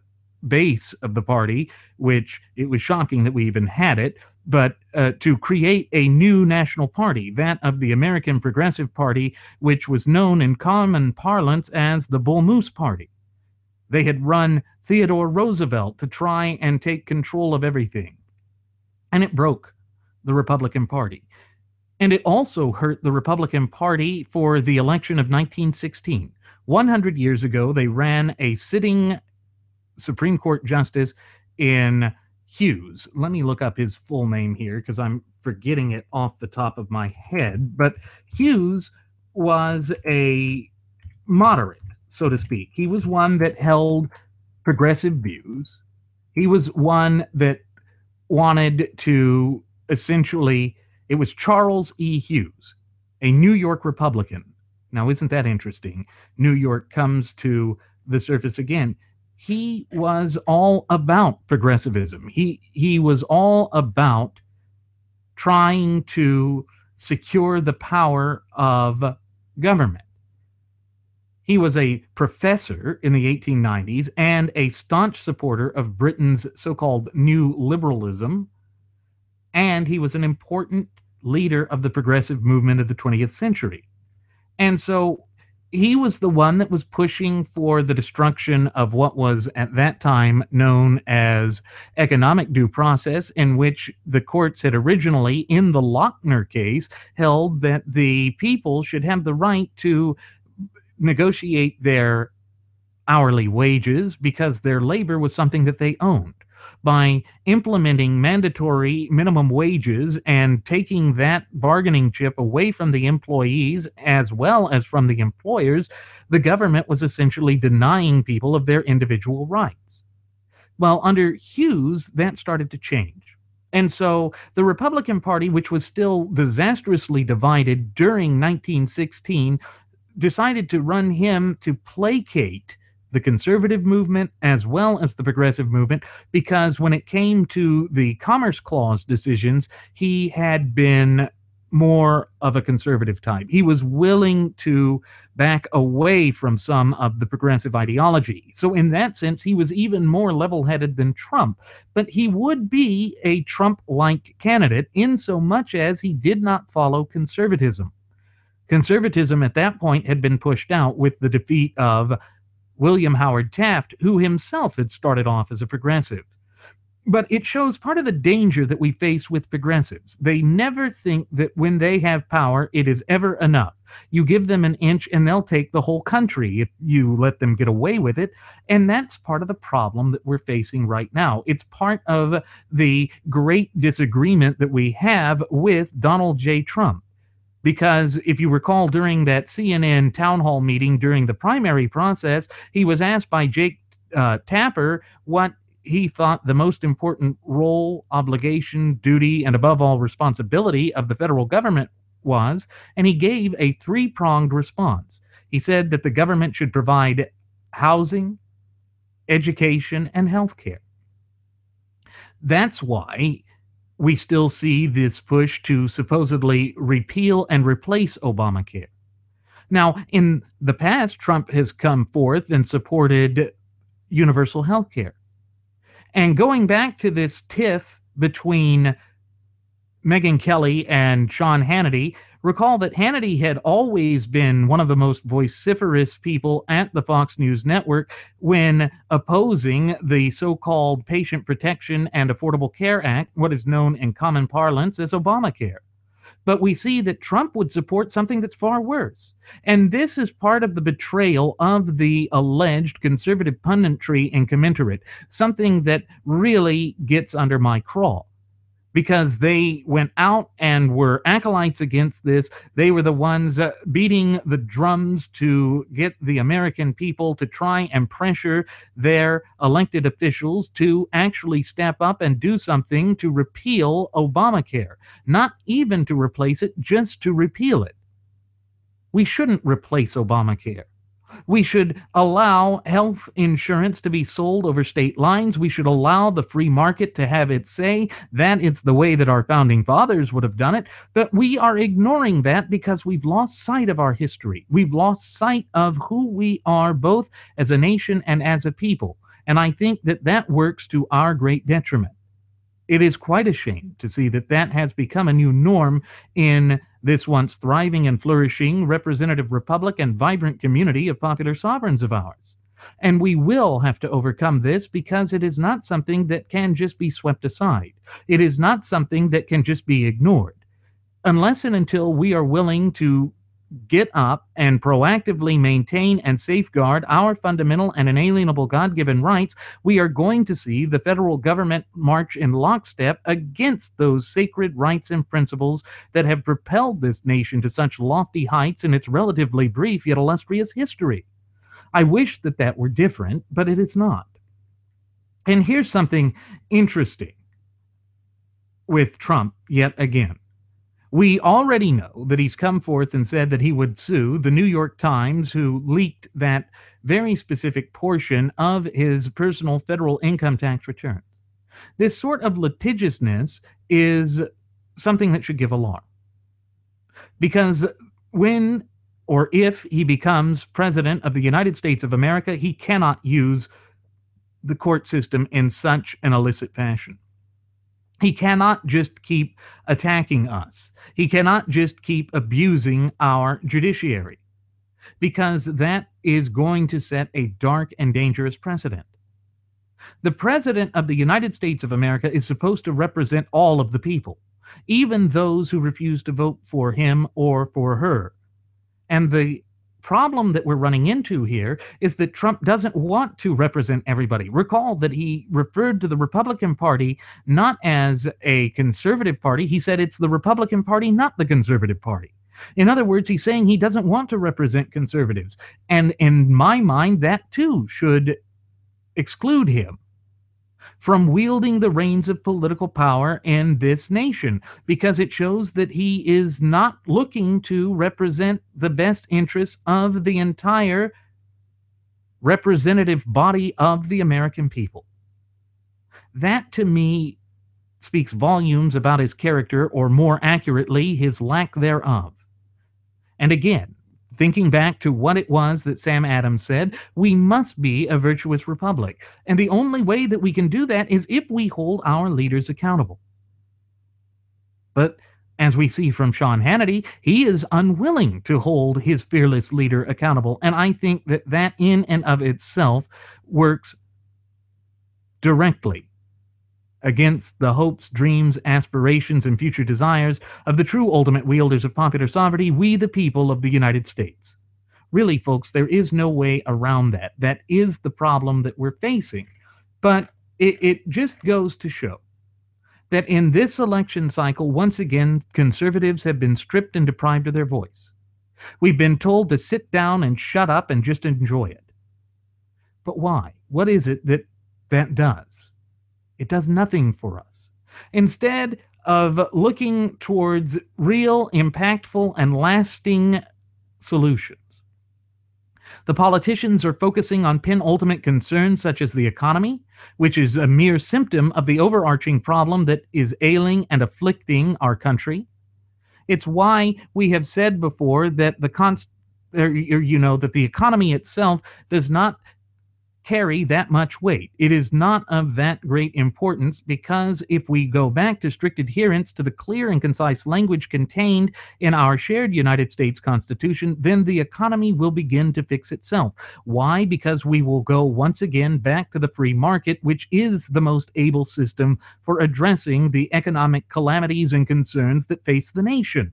base of the party, which it was shocking that we even had it, but to create a new national party, that of the American Progressive Party, which was known in common parlance as the Bull Moose Party. They had run Theodore Roosevelt to try and take control of everything. And it broke the Republican Party. And it also hurt the Republican Party for the election of 1916. 100 years ago, they ran a sitting Supreme Court justice in Hughes. Let me look up his full name here because I'm forgetting it off the top of my head. But Hughes was a moderate, so to speak. He was one that held progressive views. He was one that wanted to essentially, it was Charles E. Hughes, a New York Republican. Now, isn't that interesting? New York comes to the surface again. He was all about progressivism. He was all about trying to secure the power of government. He was a professor in the 1890s and a staunch supporter of Britain's so-called New Liberalism, and he was an important leader of the progressive movement of the 20th century. And so he was the one that was pushing for the destruction of what was at that time known as economic due process, in which the courts had originally, in the Lochner case, held that the people should have the right to negotiate their hourly wages because their labor was something that they owned. By implementing mandatory minimum wages and taking that bargaining chip away from the employees as well as from the employers, the government was essentially denying people of their individual rights. Well, under Hughes, that started to change. And so the Republican Party, which was still disastrously divided during 1916, decided to run him to placate the conservative movement as well as the progressive movement, because when it came to the Commerce Clause decisions, he had been more of a conservative type. He was willing to back away from some of the progressive ideology. So in that sense, he was even more level-headed than Trump. But he would be a Trump-like candidate in so much as he did not follow conservatism. Conservatism at that point had been pushed out with the defeat of William Howard Taft, who himself had started off as a progressive. But it shows part of the danger that we face with progressives. They never think that when they have power, it is ever enough. You give them an inch and they'll take the whole country if you let them get away with it. And that's part of the problem that we're facing right now. It's part of the great disagreement that we have with Donald J. Trump. Because if you recall, during that CNN town hall meeting during the primary process, he was asked by Jake Tapper what he thought the most important role, obligation, duty, and above all responsibility of the federal government was, and he gave a three-pronged response. He said that the government should provide housing, education, and health care. That's why we still see this push to supposedly repeal and replace Obamacare. Now, in the past, Trump has come forth and supported universal health care. And going back to this tiff between Megyn Kelly and Sean Hannity, recall that Hannity had always been one of the most vociferous people at the Fox News network when opposing the so-called Patient Protection and Affordable Care Act, what is known in common parlance as Obamacare. But we see that Trump would support something that's far worse. And this is part of the betrayal of the alleged conservative punditry and commensurate, something that really gets under my craw. Because they went out and were acolytes against this. They were the ones beating the drums to get the American people to try and pressure their elected officials to actually step up and do something to repeal Obamacare. Not even to replace it, just to repeal it. We shouldn't replace Obamacare. We should allow health insurance to be sold over state lines. We should allow the free market to have its say. That is the way that our founding fathers would have done it. But we are ignoring that because we've lost sight of our history. We've lost sight of who we are both as a nation and as a people. And I think that that works to our great detriment. It is quite a shame to see that that has become a new norm in this once thriving and flourishing representative republic and vibrant community of popular sovereigns of ours. And we will have to overcome this because it is not something that can just be swept aside. It is not something that can just be ignored. Unless and until we are willing to get up and proactively maintain and safeguard our fundamental and inalienable God-given rights, we are going to see the federal government march in lockstep against those sacred rights and principles that have propelled this nation to such lofty heights in its relatively brief yet illustrious history. I wish that that were different, but it is not. And here's something interesting with Trump yet again. We already know that he's come forth and said that he would sue the New York Times, who leaked that very specific portion of his personal federal income tax returns. This sort of litigiousness is something that should give alarm. Because when or if he becomes president of the United States of America, he cannot use the court system in such an illicit fashion. He cannot just keep attacking us. He cannot just keep abusing our judiciary, because that is going to set a dark and dangerous precedent. The President of the United States of America is supposed to represent all of the people, even those who refuse to vote for him or for her. And the problem that we're running into here is that Trump doesn't want to represent everybody. Recall that he referred to the Republican Party not as a conservative party. He said it's the Republican Party, not the conservative party. In other words, he's saying he doesn't want to represent conservatives. And in my mind, that too should exclude him from wielding the reins of political power in this nation, because it shows that he is not looking to represent the best interests of the entire representative body of the American people. That, to me, speaks volumes about his character, or more accurately, his lack thereof. And again, thinking back to what it was that Sam Adams said, we must be a virtuous republic. And the only way that we can do that is if we hold our leaders accountable. But as we see from Sean Hannity, he is unwilling to hold his fearless leader accountable. And I think that that in and of itself works directly against the hopes, dreams, aspirations, and future desires of the true ultimate wielders of popular sovereignty, we the people of the United States. Really, folks, there is no way around that. That is the problem that we're facing. But it just goes to show that in this election cycle, once again, conservatives have been stripped and deprived of their voice. We've been told to sit down and shut up and just enjoy it. But why? What is it that does? It does nothing for us. Instead of looking towards real, impactful, and lasting solutions, the politicians are focusing on penultimate concerns such as the economy, which is a mere symptom of the overarching problem that is ailing and afflicting our country. It's why we have said before that that the economy itself does not carry that much weight. It is not of that great importance, because if we go back to strict adherence to the clear and concise language contained in our shared United States Constitution, then the economy will begin to fix itself. Why? Because we will go once again back to the free market, which is the most able system for addressing the economic calamities and concerns that face the nation.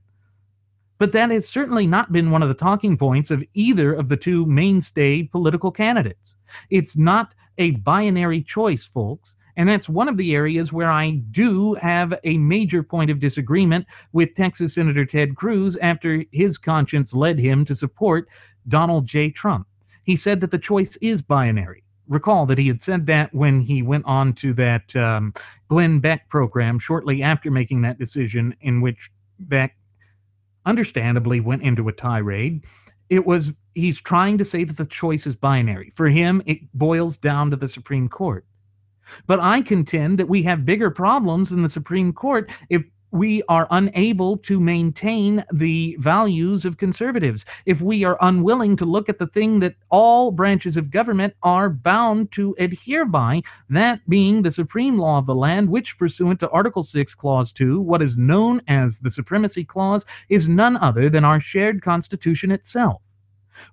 But that has certainly not been one of the talking points of either of the two mainstay political candidates. It's not a binary choice, folks, and that's one of the areas where I do have a major point of disagreement with Texas Senator Ted Cruz after his conscience led him to support Donald J. Trump. He said that the choice is binary. Recall that he had said that when he went on to that Glenn Beck program shortly after making that decision, in which Beck understandably went into a tirade. He's trying to say that the choice is binary. For him, it boils down to the Supreme Court. But I contend that we have bigger problems in the Supreme Court if we are unable to maintain the values of conservatives, if we are unwilling to look at the thing that all branches of government are bound to adhere by, that being the supreme law of the land, which, pursuant to Article 6, Clause 2, what is known as the Supremacy Clause, is none other than our shared Constitution itself.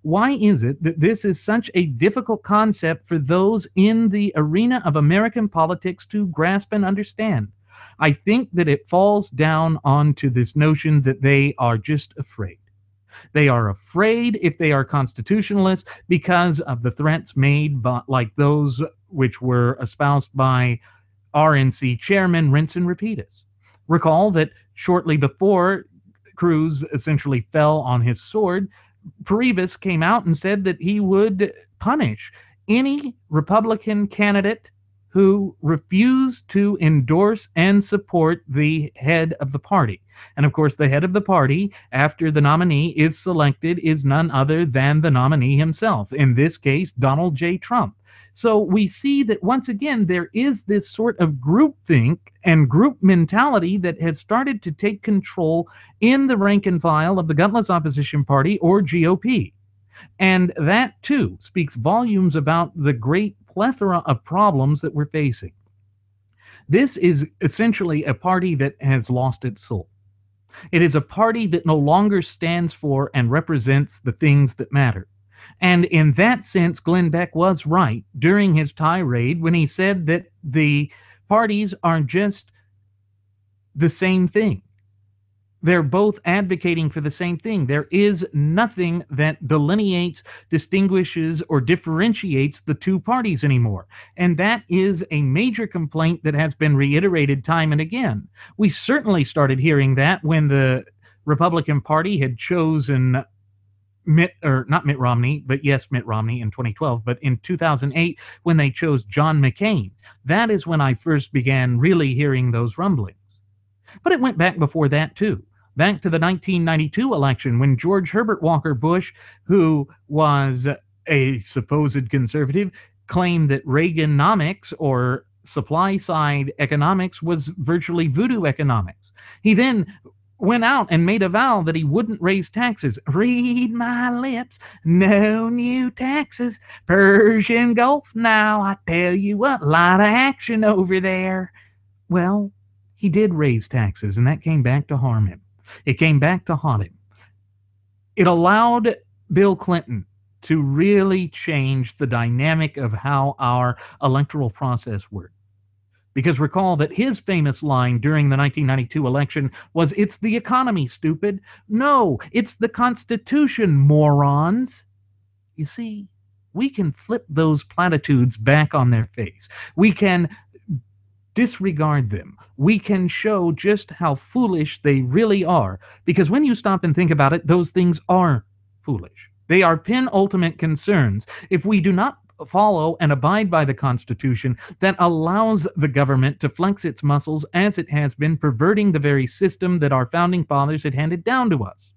Why is it that this is such a difficult concept for those in the arena of American politics to grasp and understand? I think that it falls down onto this notion that they are just afraid. They are afraid, if they are constitutionalists, because of the threats made by, like those which were espoused by RNC chairman Rinse and Repeatus. Recall that shortly before Cruz essentially fell on his sword, Priebus came out and said that he would punish any Republican candidate who refused to endorse and support the head of the party. And of course, the head of the party, after the nominee is selected, is none other than the nominee himself, in this case, Donald J. Trump. So we see that once again, there is this sort of groupthink and group mentality that has started to take control in the rank and file of the gutless opposition party, or GOP. And that, too, speaks volumes about the great plethora of problems that we're facing. This is essentially a party that has lost its soul. It is a party that no longer stands for and represents the things that matter. And in that sense, Glenn Beck was right during his tirade when he said that the parties are just the same thing. They're both advocating for the same thing. There is nothing that delineates, distinguishes, or differentiates the two parties anymore. And that is a major complaint that has been reiterated time and again. We certainly started hearing that when the Republican Party had chosen Mitt Romney in 2012, but in 2008, when they chose John McCain. That is when I first began really hearing those rumblings. But it went back before that, too. Back to the 1992 election, when George Herbert Walker Bush, who was a supposed conservative, claimed that Reaganomics, or supply-side economics, was virtually voodoo economics. He then went out and made a vow that he wouldn't raise taxes. Read my lips, no new taxes. Persian Gulf now, I tell you what, lot of action over there. Well, he did raise taxes, and that came back to harm him. It came back to haunt him. It allowed Bill Clinton to really change the dynamic of how our electoral process worked. Because recall that his famous line during the 1992 election was, "It's the economy, stupid." No, it's the Constitution, morons. You see, we can flip those platitudes back on their face. We can disregard them. We can show just how foolish they really are. Because when you stop and think about it, those things are foolish. They are penultimate concerns. If we do not follow and abide by the Constitution that allows the government to flex its muscles as it has been, perverting the very system that our founding fathers had handed down to us.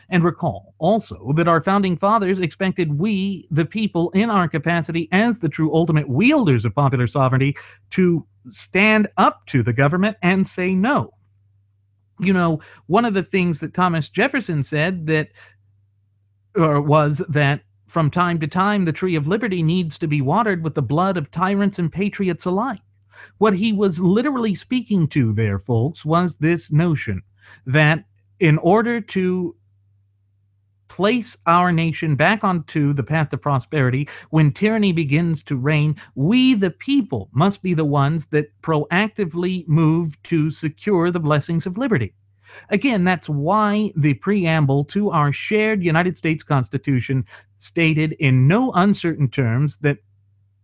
And recall also that our founding fathers expected we, the people, in our capacity as the true ultimate wielders of popular sovereignty, to stand up to the government and say no. You know, one of the things that Thomas Jefferson said was that from time to time, the tree of liberty needs to be watered with the blood of tyrants and patriots alike. What he was literally speaking to there, folks, was this notion that in order to place our nation back onto the path to prosperity, when tyranny begins to reign, we, the people, must be the ones that proactively move to secure the blessings of liberty. Again, that's why the preamble to our shared United States Constitution stated in no uncertain terms that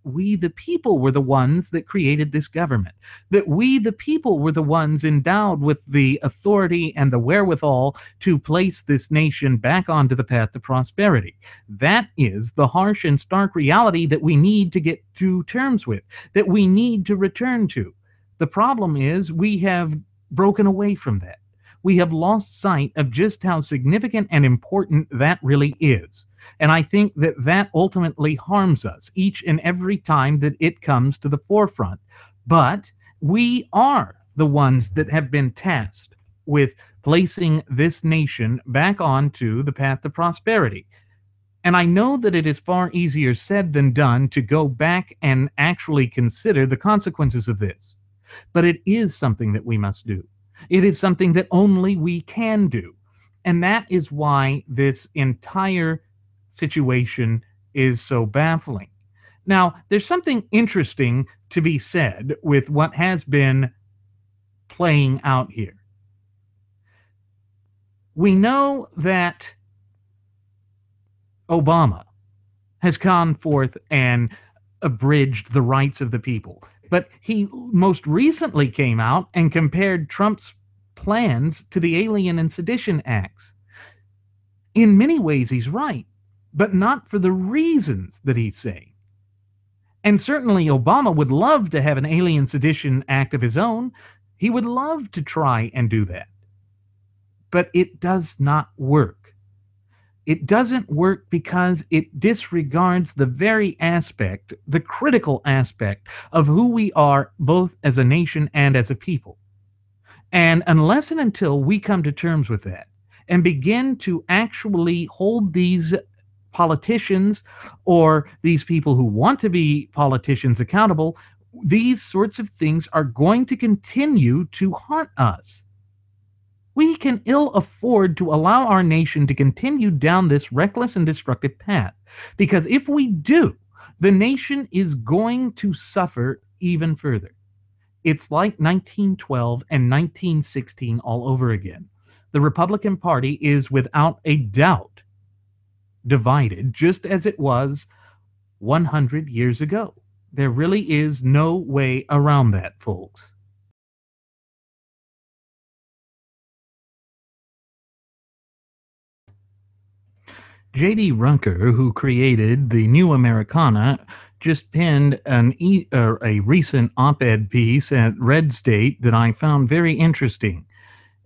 we, the people, were the ones that created this government, that we, the people, were the ones endowed with the authority and the wherewithal to place this nation back onto the path to prosperity. That is the harsh and stark reality that we need to get to terms with, that we need to return to. The problem is we have broken away from that. We have lost sight of just how significant and important that really is. And I think that that ultimately harms us each and every time that it comes to the forefront. But we are the ones that have been tasked with placing this nation back onto the path to prosperity. And I know that it is far easier said than done to go back and actually consider the consequences of this. But it is something that we must do. It is something that only we can do. And that is why this entire situation is so baffling. Now, there's something interesting to be said with what has been playing out here. We know that Obama has gone forth and abridged the rights of the people. But he most recently came out and compared Trump's plans to the Alien and Sedition Acts. In many ways, he's right, but not for the reasons that he's saying. And certainly Obama would love to have an Alien Sedition Act of his own. He would love to try and do that. But it does not work. It doesn't work because it disregards the very aspect, the critical aspect of who we are both as a nation and as a people. And unless and until we come to terms with that and begin to actually hold these politicians or these people who want to be politicians accountable, these sorts of things are going to continue to haunt us. We can ill afford to allow our nation to continue down this reckless and destructive path, because if we do, the nation is going to suffer even further. It's like 1912 and 1916 all over again. The Republican Party is without a doubt divided, just as it was 100 years ago. There really is no way around that, folks. J.D. Runker, who created the New Americana, just penned a recent op-ed piece at Red State that I found very interesting.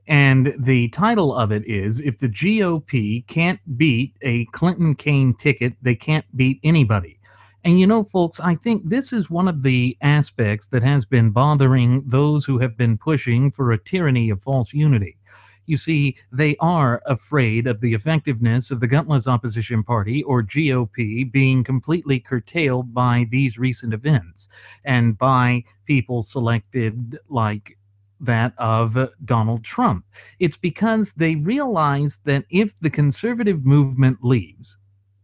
And the title of it is, "If the GOP can't beat a Clinton-Kaine ticket, they can't beat anybody." And you know, folks, I think this is one of the aspects that has been bothering those who have been pushing for a tyranny of false unity. You see, they are afraid of the effectiveness of the gutless opposition party, or GOP, being completely curtailed by these recent events and by people selected like that of Donald Trump. It's because they realize that if the conservative movement leaves,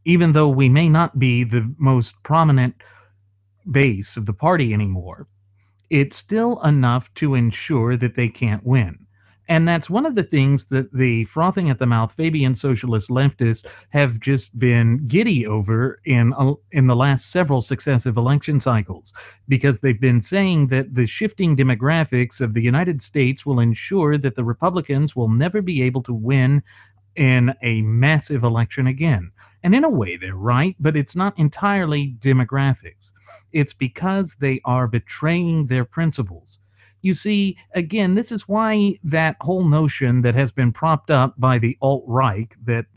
even though we may not be the most prominent base of the party anymore, it's still enough to ensure that they can't win. And that's one of the things that the frothing at the mouth Fabian socialist leftists have just been giddy over in the last several successive election cycles, because they've been saying that the shifting demographics of the United States will ensure that the Republicans will never be able to win in a massive election again. And in a way, they're right, but it's not entirely demographics. It's because they are betraying their principles. You see, again, this is why that whole notion that has been propped up by the alt-right, that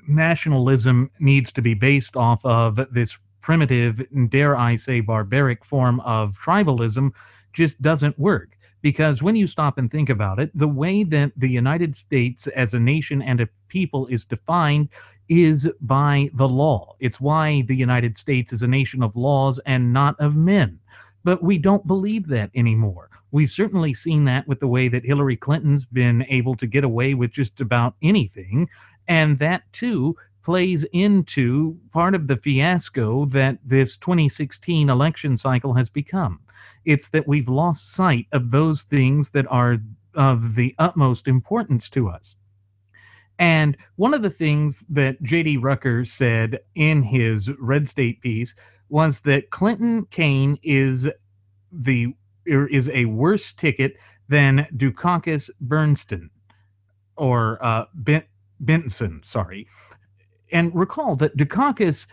nationalism needs to be based off of this primitive, and dare I say barbaric form of tribalism, just doesn't work. Because when you stop and think about it, the way that the United States as a nation and a people is defined is by the law. It's why the United States is a nation of laws and not of men. But we don't believe that anymore. We've certainly seen that with the way that Hillary Clinton's been able to get away with just about anything. And that, too, plays into part of the fiasco that this 2016 election cycle has become. It's that we've lost sight of those things that are of the utmost importance to us. And one of the things that J.D. Rucker said in his Red State piece was that Clinton-Kaine is a worse ticket than Dukakis-Bernstein, or Benson, sorry. And recall that Dukakis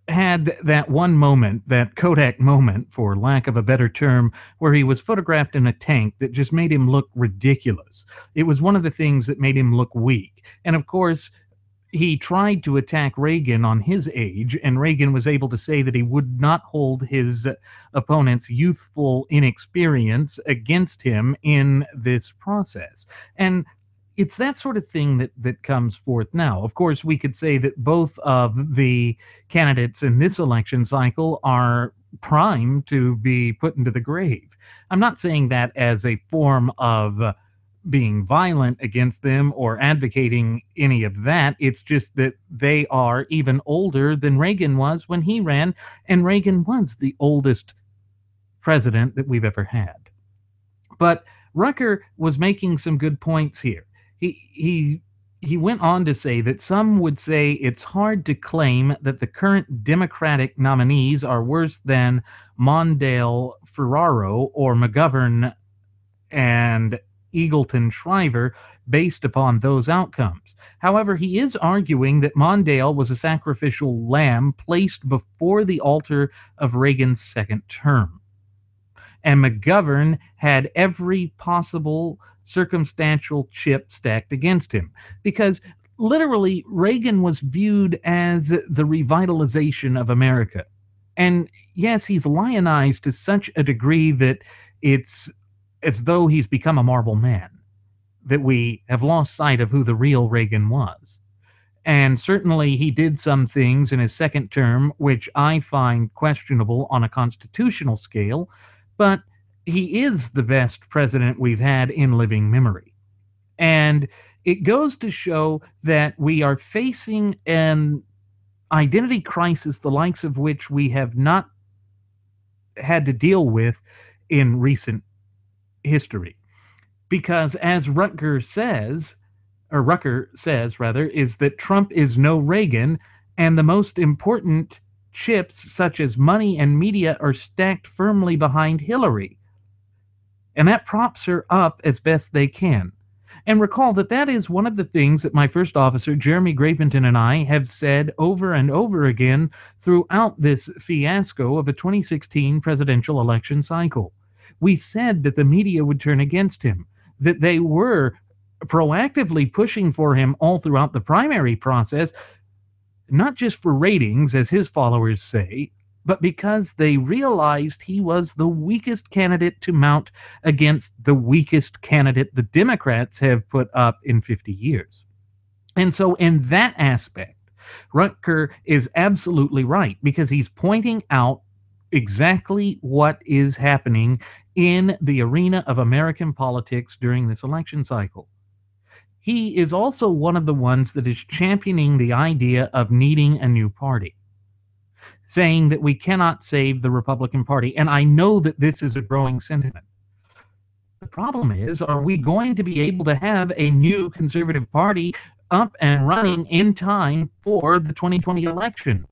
had that one moment, that Kodak moment, for lack of a better term, where he was photographed in a tank that just made him look ridiculous. It was one of the things that made him look weak. And of course, he tried to attack Reagan on his age, and Reagan was able to say that he would not hold his opponent's youthful inexperience against him in this process. And it's that sort of thing that comes forth now. Of course, we could say that both of the candidates in this election cycle are primed to be put into the grave. I'm not saying that as a form of being violent against them or advocating any of that. It's just that they are even older than Reagan was when he ran, and Reagan was the oldest president that we've ever had. But Rucker was making some good points here. He went on to say that some would say it's hard to claim that the current Democratic nominees are worse than Mondale Ferraro or McGovern and Eagleton Shriver based upon those outcomes. However, he is arguing that Mondale was a sacrificial lamb placed before the altar of Reagan's second term. And McGovern had every possible circumstantial chip stacked against him, because literally Reagan was viewed as the revitalization of America. And yes, he's lionized to such a degree that it's as though he's become a marble man, that we have lost sight of who the real Reagan was. And certainly he did some things in his second term which I find questionable on a constitutional scale, but he is the best president we've had in living memory. And it goes to show that we are facing an identity crisis the likes of which we have not had to deal with in recent history. Because as Rucker says, is that Trump is no Reagan, and the most important chips, such as money and media, are stacked firmly behind Hillary. And that props her up as best they can. And recall that that is one of the things that my first officer, Jeremy Graventon, and I have said over and over again throughout this fiasco of a 2016 presidential election cycle. We said that the media would turn against him, that they were proactively pushing for him all throughout the primary process, not just for ratings, as his followers say, but because they realized he was the weakest candidate to mount against the weakest candidate the Democrats have put up in 50 years. And so in that aspect, Rucker is absolutely right, because he's pointing out exactly what is happening in the arena of American politics during this election cycle. He is also one of the ones that is championing the idea of needing a new party, saying that we cannot save the Republican Party. And I know that this is a growing sentiment. The problem is, are we going to be able to have a new conservative party up and running in time for the 2020 election?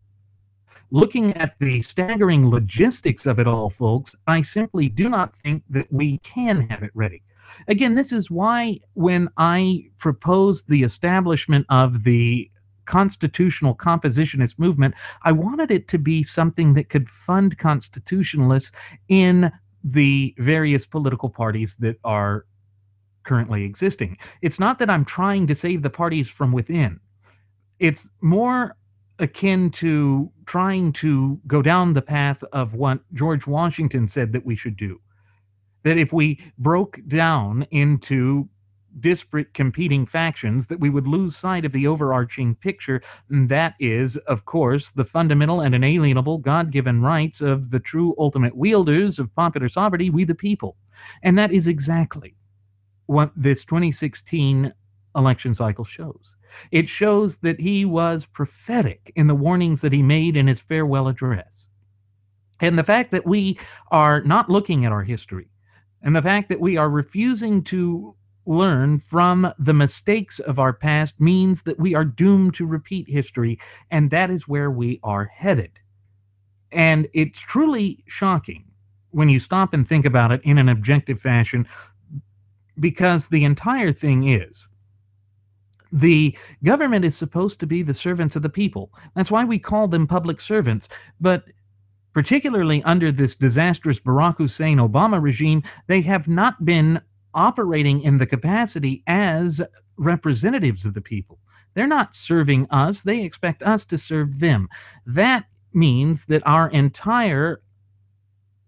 Looking at the staggering logistics of it all, folks, I simply do not think that we can have it ready. Again, this is why when I proposed the establishment of the constitutional compositionist movement, I wanted it to be something that could fund constitutionalists in the various political parties that are currently existing. It's not that I'm trying to save the parties from within. It's more akin to trying to go down the path of what George Washington said that we should do. That if we broke down into disparate competing factions, that we would lose sight of the overarching picture, and that is, of course, the fundamental and inalienable God-given rights of the true ultimate wielders of popular sovereignty, we the people. And that is exactly what this 2016 election cycle shows. It shows that he was prophetic in the warnings that he made in his farewell address. And the fact that we are not looking at our history, and the fact that we are refusing to learn from the mistakes of our past, means that we are doomed to repeat history, and that is where we are headed. And it's truly shocking when you stop and think about it in an objective fashion, because the entire thing is, the government is supposed to be the servants of the people. That's why we call them public servants. But particularly under this disastrous Barack Hussein Obama regime, they have not been operating in the capacity as representatives of the people. They're not serving us. They expect us to serve them. That means that our entire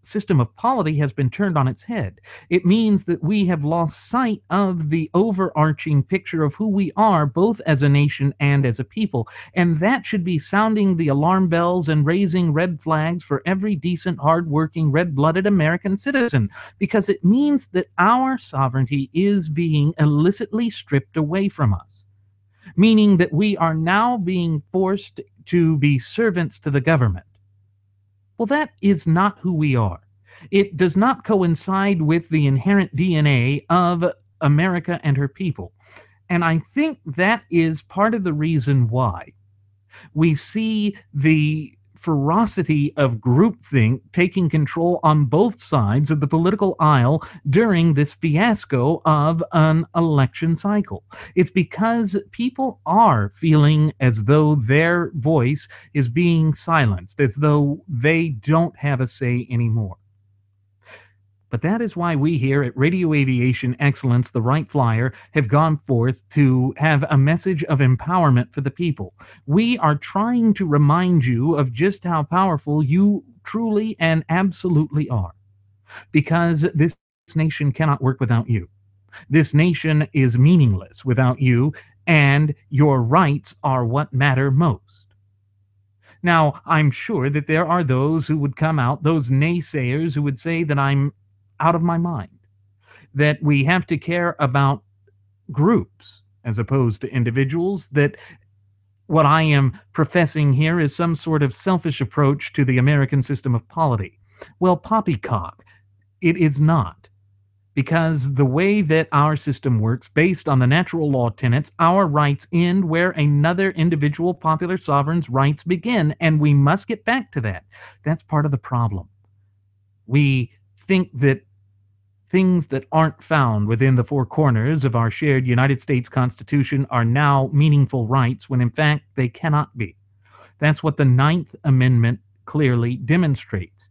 system of polity has been turned on its head. It means that we have lost sight of the overarching picture of who we are, both as a nation and as a people. And that should be sounding the alarm bells and raising red flags for every decent, hardworking, red-blooded American citizen, because it means that our sovereignty is being illicitly stripped away from us, meaning that we are now being forced to be servants to the government. Well, that is not who we are. It does not coincide with the inherent DNA of America and her people. And I think that is part of the reason why we see the ferocity of groupthink taking control on both sides of the political aisle during this fiasco of an election cycle. It's because people are feeling as though their voice is being silenced, as though they don't have a say anymore. But that is why we here at Radio Aviation Excellence, the Wright Flyer, have gone forth to have a message of empowerment for the people. We are trying to remind you of just how powerful you truly and absolutely are, because this nation cannot work without you. This nation is meaningless without you, and your rights are what matter most. Now, I'm sure that there are those who would come out, those naysayers who would say that I'm out of my mind, that we have to care about groups as opposed to individuals, that what I am professing here is some sort of selfish approach to the American system of polity. Well, poppycock, it is not. Because the way that our system works, based on the natural law tenets, our rights end where another individual popular sovereign's rights begin, and we must get back to that. That's part of the problem. We think that things that aren't found within the four corners of our shared United States Constitution are now meaningful rights, when in fact they cannot be. That's what the Ninth Amendment clearly demonstrates.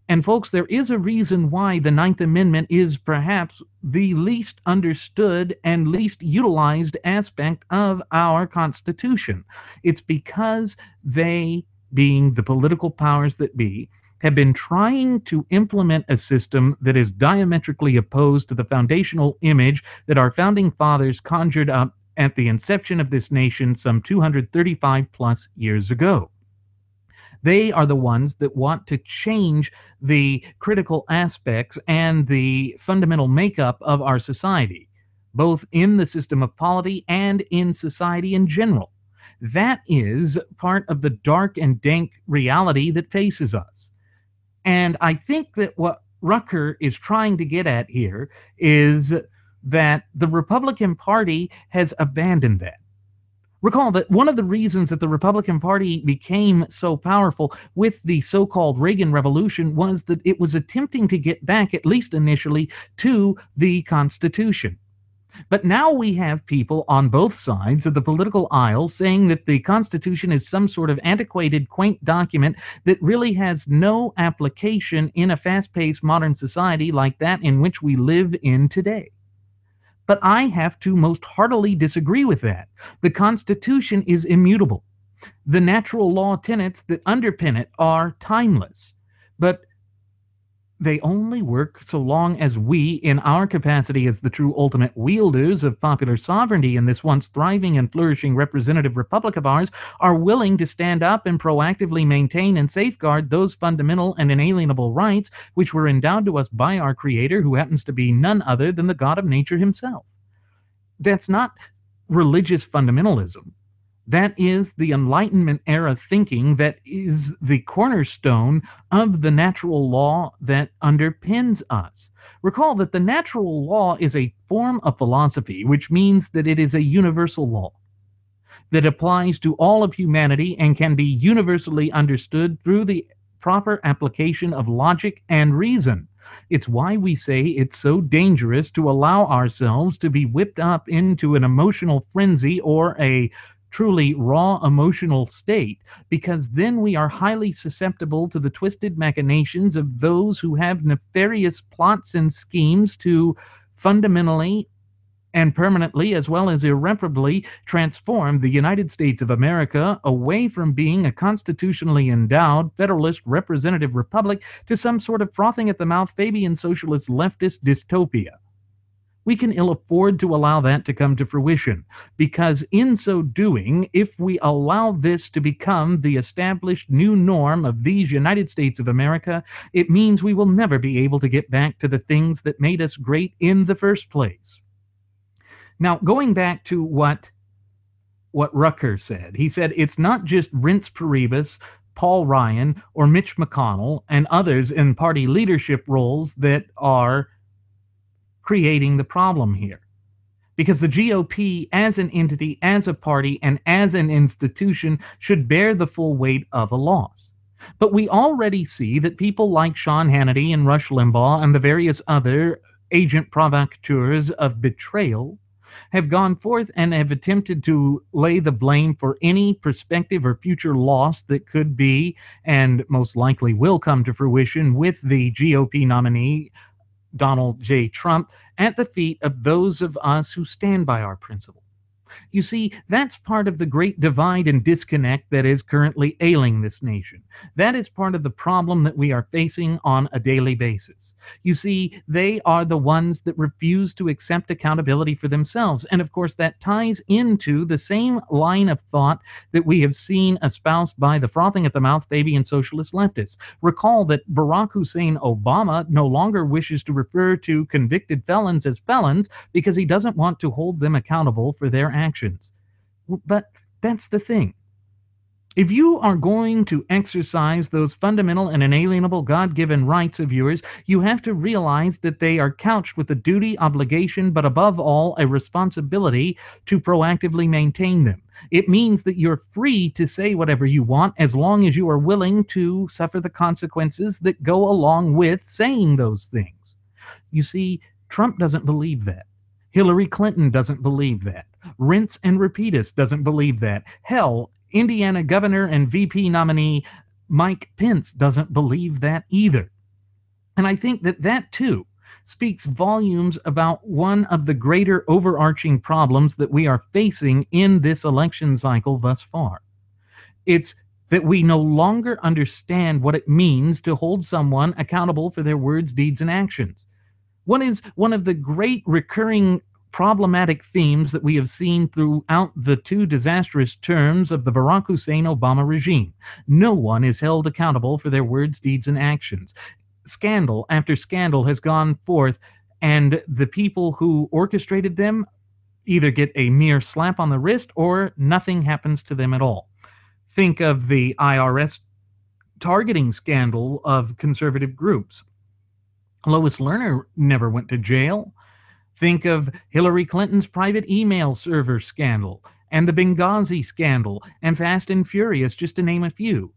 And folks, there is a reason why the Ninth Amendment is perhaps the least understood and least utilized aspect of our Constitution. It's because they, being the political powers that be, have been trying to implement a system that is diametrically opposed to the foundational image that our founding fathers conjured up at the inception of this nation some 235 plus years ago. They are the ones that want to change the critical aspects and the fundamental makeup of our society, both in the system of polity and in society in general. That is part of the dark and dank reality that faces us. And I think that what Rucker is trying to get at here is that the Republican Party has abandoned that. Recall that one of the reasons that the Republican Party became so powerful with the so-called Reagan Revolution was that it was attempting to get back, at least initially, to the Constitution. But now we have people on both sides of the political aisle saying that the Constitution is some sort of antiquated, quaint document that really has no application in a fast-paced modern society like that in which we live in today. But I have to most heartily disagree with that. The Constitution is immutable. The natural law tenets that underpin it are timeless. But they only work so long as we, in our capacity as the true ultimate wielders of popular sovereignty in this once thriving and flourishing representative republic of ours, are willing to stand up and proactively maintain and safeguard those fundamental and inalienable rights which were endowed to us by our Creator, who happens to be none other than the God of nature himself. That's not religious fundamentalism. That is the Enlightenment era thinking that is the cornerstone of the natural law that underpins us. Recall that the natural law is a form of philosophy, which means that it is a universal law that applies to all of humanity and can be universally understood through the proper application of logic and reason. It's why we say it's so dangerous to allow ourselves to be whipped up into an emotional frenzy or a truly raw emotional state, because then we are highly susceptible to the twisted machinations of those who have nefarious plots and schemes to fundamentally and permanently as well as irreparably transform the United States of America away from being a constitutionally endowed federalist representative republic to some sort of frothing at the mouth Fabian socialist leftist dystopia. We can ill afford to allow that to come to fruition, because in so doing, if we allow this to become the established new norm of these United States of America, it means we will never be able to get back to the things that made us great in the first place. Now, going back to what Rucker said, he said it's not just Reince Priebus, Paul Ryan, or Mitch McConnell and others in party leadership roles that are creating the problem here. Because the GOP as an entity, as a party, and as an institution should bear the full weight of a loss. But we already see that people like Sean Hannity and Rush Limbaugh and the various other agent provocateurs of betrayal have gone forth and have attempted to lay the blame for any prospective or future loss that could be and most likely will come to fruition with the GOP nominee Donald J. Trump at the feet of those of us who stand by our principle. You see, that's part of the great divide and disconnect that is currently ailing this nation. That is part of the problem that we are facing on a daily basis. You see, they are the ones that refuse to accept accountability for themselves. And of course, that ties into the same line of thought that we have seen espoused by the frothing at the mouth Fabian socialist leftists. Recall that Barack Hussein Obama no longer wishes to refer to convicted felons as felons because he doesn't want to hold them accountable for their actions. But that's the thing. If you are going to exercise those fundamental and inalienable God-given rights of yours, you have to realize that they are couched with a duty, obligation, but above all, a responsibility to proactively maintain them. It means that you're free to say whatever you want as long as you are willing to suffer the consequences that go along with saying those things. You see, Trump doesn't believe that. Hillary Clinton doesn't believe that. Rinse and Repeatus doesn't believe that. Hell, Indiana governor and VP nominee Mike Pence doesn't believe that either. And I think that that too speaks volumes about one of the greater overarching problems that we are facing in this election cycle thus far. It's that we no longer understand what it means to hold someone accountable for their words, deeds, and actions. What is one of the great recurring problematic themes that we have seen throughout the two disastrous terms of the Barack Hussein Obama regime? No one is held accountable for their words, deeds, and actions. Scandal after scandal has gone forth, and the people who orchestrated them either get a mere slap on the wrist or nothing happens to them at all. Think of the IRS targeting scandal of conservative groups. Lois Lerner never went to jail. Think of Hillary Clinton's private email server scandal, and the Benghazi scandal, and Fast and Furious, just to name a few.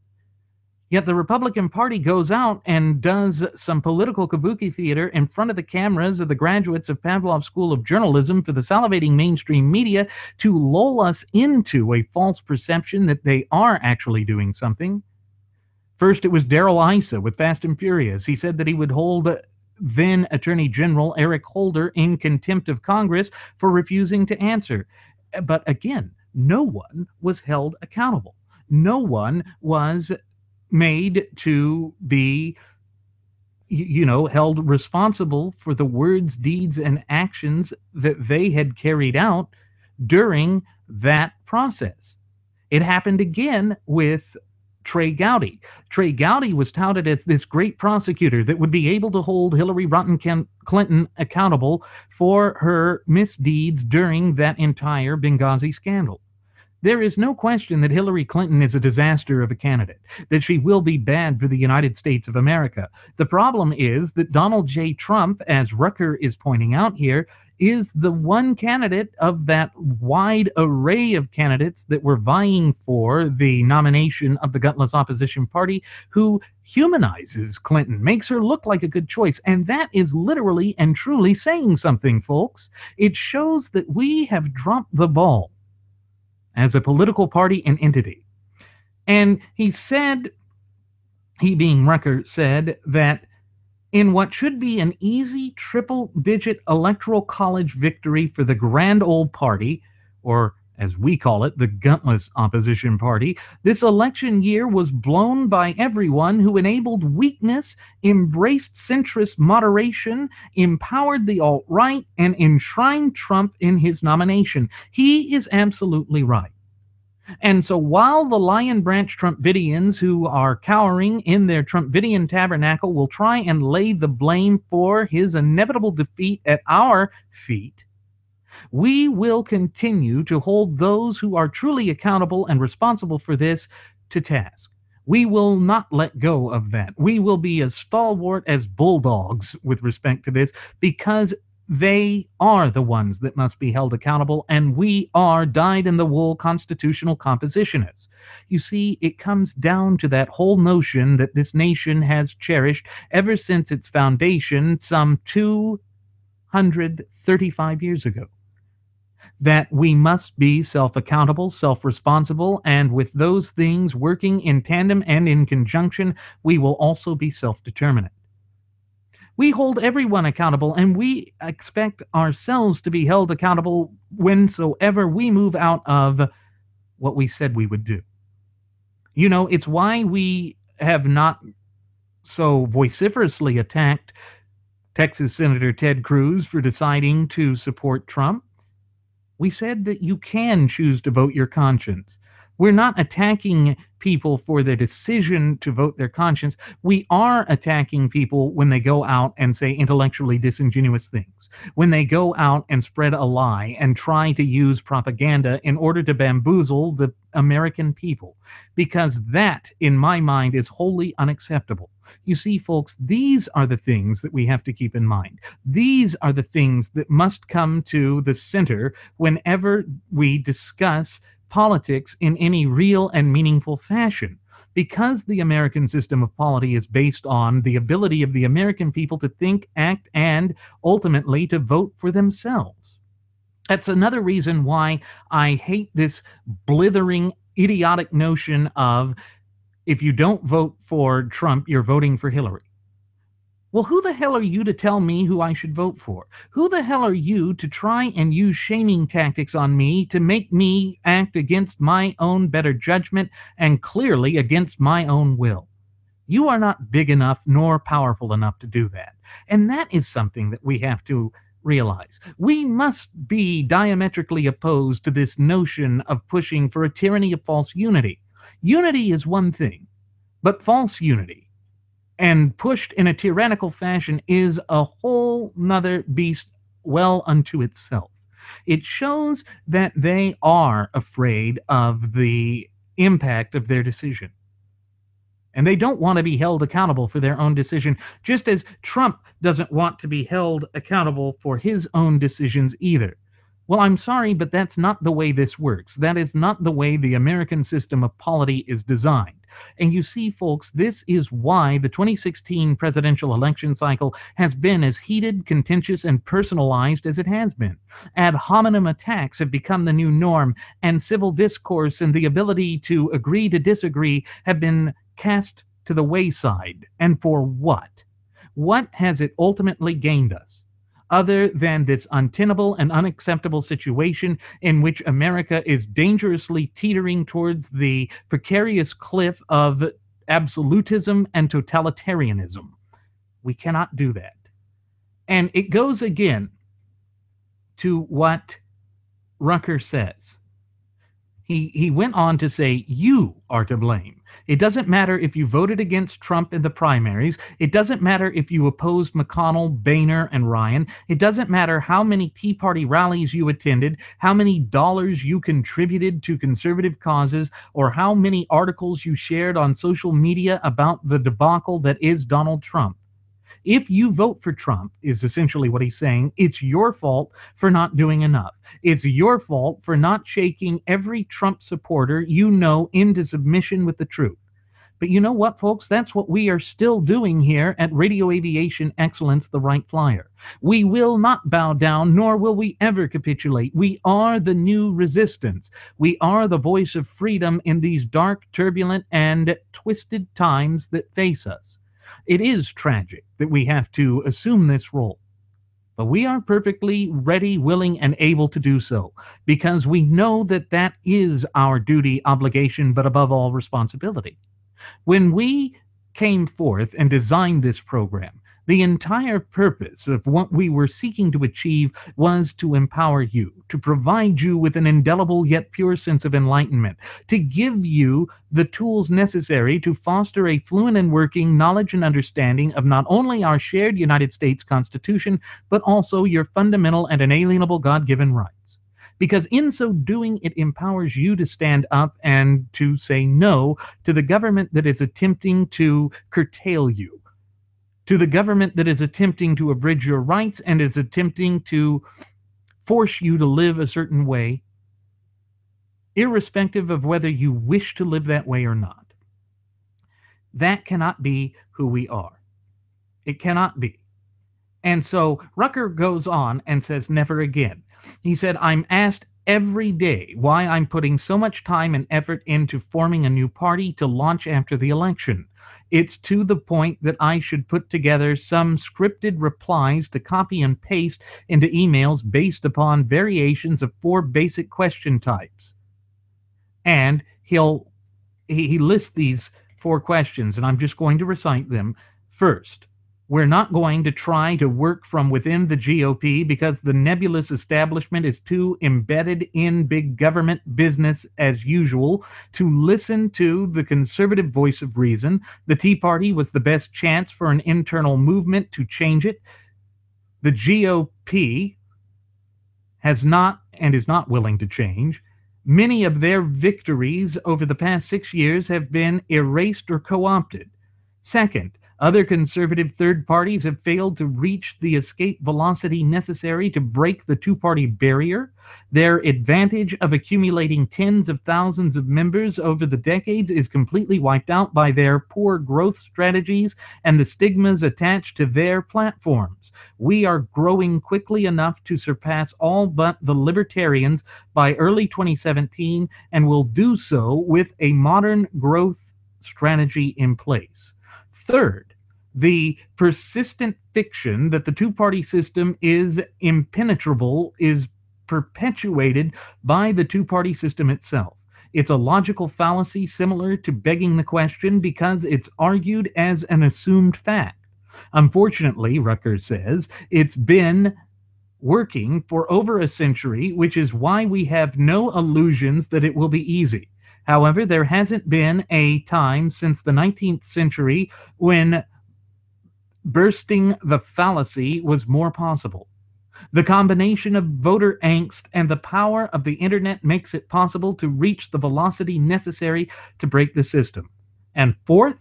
Yet the Republican Party goes out and does some political kabuki theater in front of the cameras of the graduates of Pavlov School of Journalism for the salivating mainstream media to lull us into a false perception that they are actually doing something. First, it was Darrell Issa with Fast and Furious. He said that he would hold then Attorney General Eric Holder in contempt of Congress for refusing to answer. But again, no one was held accountable. No one was made to be, held responsible for the words, deeds, and actions that they had carried out during that process. It happened again with Trey Gowdy. Trey Gowdy was touted as this great prosecutor that would be able to hold Hillary Clinton accountable for her misdeeds during that entire Benghazi scandal. There is no question that Hillary Clinton is a disaster of a candidate, that she will be bad for the United States of America. The problem is that Donald J. Trump, as Rucker is pointing out here, is the one candidate of that wide array of candidates that were vying for the nomination of the gutless opposition party who humanizes Clinton, makes her look like a good choice. And that is literally and truly saying something, folks. It shows that we have dropped the ball as a political party and entity. And he being Rucker, said that in what should be an easy triple-digit electoral college victory for the grand old party, or as we call it, the gutless opposition party, this election year was blown by everyone who enabled weakness, embraced centrist moderation, empowered the alt-right, and enshrined Trump in his nomination. He is absolutely right. And so while the Lion Branch Trumpidians who are cowering in their Trumpidian tabernacle will try and lay the blame for his inevitable defeat at our feet, we will continue to hold those who are truly accountable and responsible for this to task. We will not let go of that. We will be as stalwart as bulldogs with respect to this, because they are the ones that must be held accountable, and we are dyed-in-the-wool constitutional compositionists. You see, it comes down to that whole notion that this nation has cherished ever since its foundation some 235 years ago, that we must be self-accountable, self-responsible, and with those things working in tandem and in conjunction, we will also be self-determinate. We hold everyone accountable, and we expect ourselves to be held accountable whensoever we move out of what we said we would do. You know, it's why we have not so vociferously attacked Texas Senator Ted Cruz for deciding to support Trump. We said that you can choose to vote your conscience. We're not attacking people for their decision to vote their conscience. We are attacking people when they go out and say intellectually disingenuous things, when they go out and spread a lie and try to use propaganda in order to bamboozle the American people, because that, in my mind, is wholly unacceptable. You see, folks, these are the things that we have to keep in mind. These are the things that must come to the center whenever we discuss politics in any real and meaningful fashion, because the American system of polity is based on the ability of the American people to think, act, and ultimately to vote for themselves. That's another reason why I hate this blithering, idiotic notion of if you don't vote for Trump, you're voting for Hillary. Well, who the hell are you to tell me who I should vote for? Who the hell are you to try and use shaming tactics on me to make me act against my own better judgment and clearly against my own will? You are not big enough nor powerful enough to do that. And that is something that we have to realize. We must be diametrically opposed to this notion of pushing for a tyranny of false unity. Unity is one thing, but false unity, and pushed in a tyrannical fashion, is a whole nother beast well unto itself. It shows that they are afraid of the impact of their decision. And they don't want to be held accountable for their own decision, just as Trump doesn't want to be held accountable for his own decisions either. Well, I'm sorry, but that's not the way this works. That is not the way the American system of polity is designed. And you see, folks, this is why the 2016 presidential election cycle has been as heated, contentious, and personalized as it has been. Ad hominem attacks have become the new norm, and civil discourse and the ability to agree to disagree have been cast to the wayside. And for what? What has it ultimately gained us, other than this untenable and unacceptable situation in which America is dangerously teetering towards the precarious cliff of absolutism and totalitarianism? We cannot do that. And it goes again to what Rucker says. He went on to say, you are to blame. It doesn't matter if you voted against Trump in the primaries. It doesn't matter if you opposed McConnell, Boehner, and Ryan. It doesn't matter how many Tea Party rallies you attended, how many dollars you contributed to conservative causes, or how many articles you shared on social media about the debacle that is Donald Trump. If you vote for Trump, is essentially what he's saying, it's your fault for not doing enough. It's your fault for not shaking every Trump supporter you know into submission with the truth. But you know what, folks? That's what we are still doing here at Radio Aviation Excellence, the Wright Flyer. We will not bow down, nor will we ever capitulate. We are the new resistance. We are the voice of freedom in these dark, turbulent, and twisted times that face us. It is tragic that we have to assume this role, but we are perfectly ready, willing, and able to do so because we know that that is our duty, obligation, but above all, responsibility. When we came forth and designed this program, the entire purpose of what we were seeking to achieve was to empower you, to provide you with an indelible yet pure sense of enlightenment, to give you the tools necessary to foster a fluent and working knowledge and understanding of not only our shared United States Constitution, but also your fundamental and inalienable God-given rights. Because in so doing, it empowers you to stand up and to say no to the government that is attempting to curtail you, to the government that is attempting to abridge your rights and is attempting to force you to live a certain way, irrespective of whether you wish to live that way or not. That cannot be who we are. It cannot be. And so Rucker goes on and says, never again. He said, I'm asked every day why I'm putting so much time and effort into forming a new party to launch after the election. It's to the point that I should put together some scripted replies to copy and paste into emails based upon variations of 4 basic question types. And he lists these 4 questions, and I'm just going to recite them. First, we're not going to try to work from within the GOP because the nebulous establishment is too embedded in big government business as usual to listen to the conservative voice of reason. The Tea Party was the best chance for an internal movement to change it. The GOP has not and is not willing to change. Many of their victories over the past 6 years have been erased or co-opted. Second, other conservative third parties have failed to reach the escape velocity necessary to break the two-party barrier. Their advantage of accumulating tens of thousands of members over the decades is completely wiped out by their poor growth strategies and the stigmas attached to their platforms. We are growing quickly enough to surpass all but the libertarians by early 2017 and will do so with a modern growth strategy in place. Third, the persistent fiction that the two-party system is impenetrable is perpetuated by the two-party system itself. It's a logical fallacy similar to begging the question because it's argued as an assumed fact. Unfortunately, Rucker says, it's been working for over a century, which is why we have no illusions that it will be easy. However, there hasn't been a time since the 19th century when bursting the fallacy was more possible. The combination of voter angst and the power of the internet makes it possible to reach the velocity necessary to break the system. And fourth,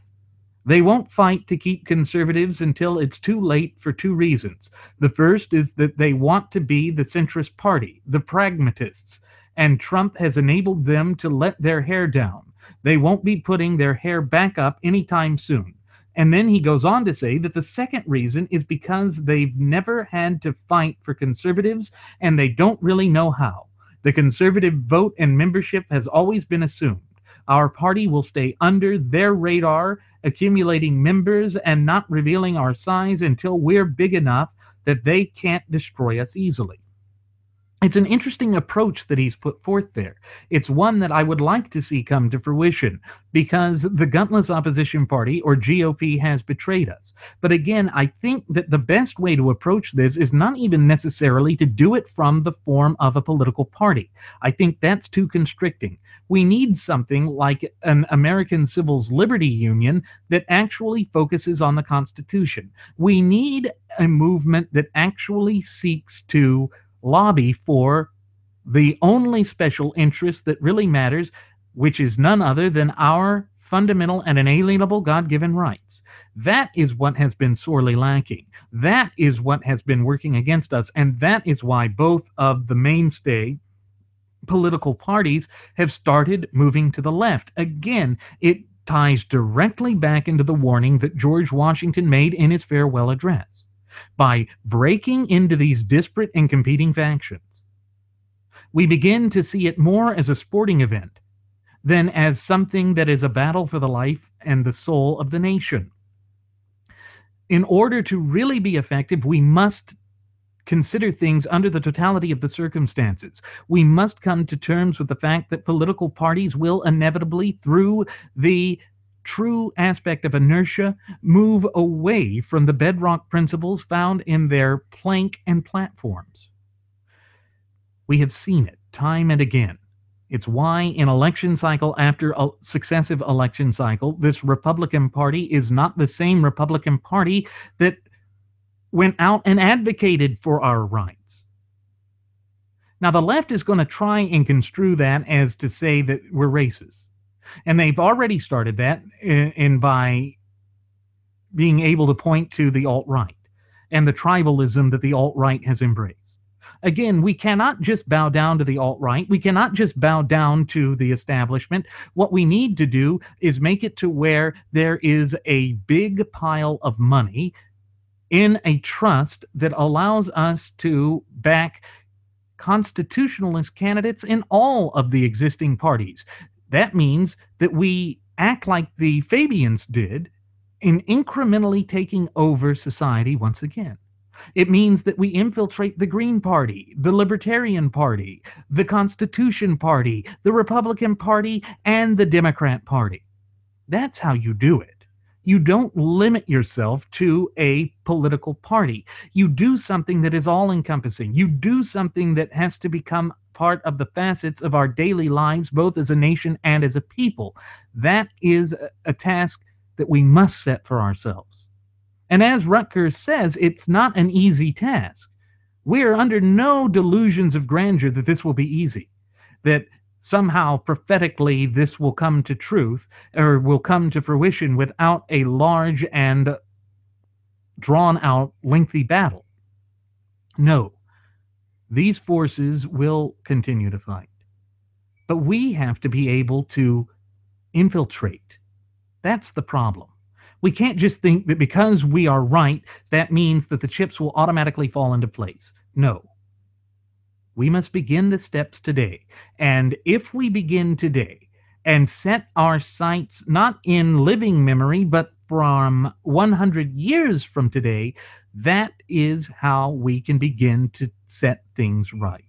they won't fight to keep conservatives until it's too late for 2 reasons. The first is that they want to be the centrist party, the pragmatists, and Trump has enabled them to let their hair down. They won't be putting their hair back up anytime soon. And then he goes on to say that the second reason is because they've never had to fight for conservatives and they don't really know how. The conservative vote and membership has always been assumed. Our party will stay under their radar, accumulating members and not revealing our size until we're big enough that they can't destroy us easily. It's an interesting approach that he's put forth there. It's one that I would like to see come to fruition because the gutless opposition party, or GOP, has betrayed us. But again, I think that the best way to approach this is not even necessarily to do it from the form of a political party. I think that's too constricting. We need something like an American Civil Liberties Union that actually focuses on the Constitution. We need a movement that actually seeks to lobby for the only special interest that really matters, which is none other than our fundamental and inalienable God-given rights. That is what has been sorely lacking. That is what has been working against us, and that is why both of the mainstay political parties have started moving to the left. Again, it ties directly back into the warning that George Washington made in his farewell address. By breaking into these disparate and competing factions, we begin to see it more as a sporting event than as something that is a battle for the life and the soul of the nation. In order to really be effective, we must consider things under the totality of the circumstances. We must come to terms with the fact that political parties will inevitably, through the true aspect of inertia, move away from the bedrock principles found in their plank and platforms. We have seen it time and again. It's why in election cycle after a successive election cycle, this Republican Party is not the same Republican Party that went out and advocated for our rights. Now, the left is going to try and construe that as to say that we're racist. And they've already started that by being able to point to the alt-right and the tribalism that the alt-right has embraced. Again, we cannot just bow down to the alt-right. We cannot just bow down to the establishment. What we need to do is make it to where there is a big pile of money in a trust that allows us to back constitutionalist candidates in all of the existing parties. That means that we act like the Fabians did in incrementally taking over society once again. It means that we infiltrate the Green Party, the Libertarian Party, the Constitution Party, the Republican Party, and the Democrat Party. That's how you do it. You don't limit yourself to a political party. You do something that is all-encompassing. You do something that has to become part of the facets of our daily lives, both as a nation and as a people. That is a task that we must set for ourselves. And as Rutgers says, it's not an easy task. We are under no delusions of grandeur that this will be easy, that somehow prophetically this will come to truth or will come to fruition without a large and drawn-out, lengthy battle. No, these forces will continue to fight. But we have to be able to infiltrate. That's the problem. We can't just think that because we are right, that means that the chips will automatically fall into place. No. We must begin the steps today. And if we begin today and set our sights not in living memory, but from 100 years from today, that is how we can begin to set things right.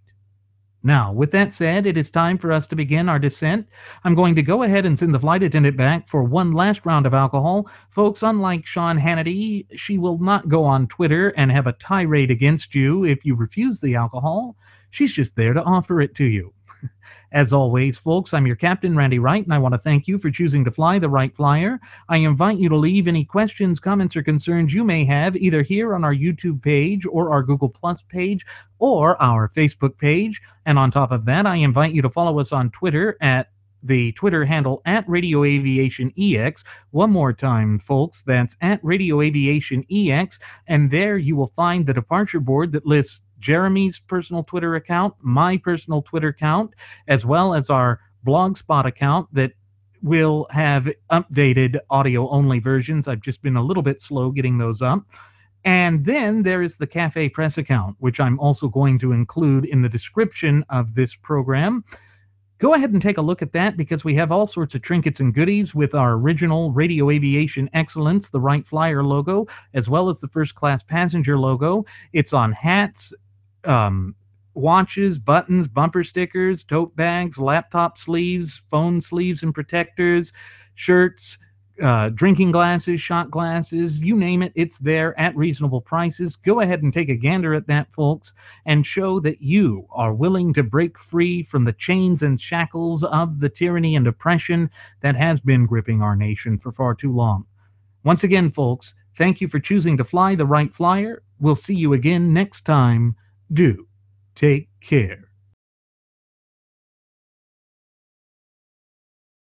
Now, with that said, it is time for us to begin our descent. I'm going to go ahead and send the flight attendant back for one last round of alcohol. Folks, unlike Sean Hannity, she will not go on Twitter and have a tirade against you if you refuse the alcohol. She's just there to offer it to you. As always, folks, I'm your captain, Randy Wright, and I want to thank you for choosing to fly the Wright Flyer. I invite you to leave any questions, comments, or concerns you may have either here on our YouTube page or our Google Plus page or our Facebook page. And on top of that, I invite you to follow us on Twitter at the Twitter handle at Radio Aviation EX. One more time, folks, that's at Radio Aviation EX. And there you will find the departure board that lists Jeremy's personal Twitter account, my personal Twitter account, as well as our Blogspot account that will have updated audio-only versions. I've just been a little bit slow getting those up. And then there is the Cafe Press account, which I'm also going to include in the description of this program. Go ahead and take a look at that because we have all sorts of trinkets and goodies with our original Radio Aviation Excellence, the Wright Flyer logo, as well as the First Class Passenger logo. It's on hats, watches, buttons, bumper stickers, tote bags, laptop sleeves, phone sleeves and protectors, shirts, drinking glasses, shot glasses, you name it, it's there at reasonable prices. Go ahead and take a gander at that, folks, and show that you are willing to break free from the chains and shackles of the tyranny and oppression that has been gripping our nation for far too long. Once again, folks, thank you for choosing to fly the Wright Flyer. We'll see you again next time. Do take care.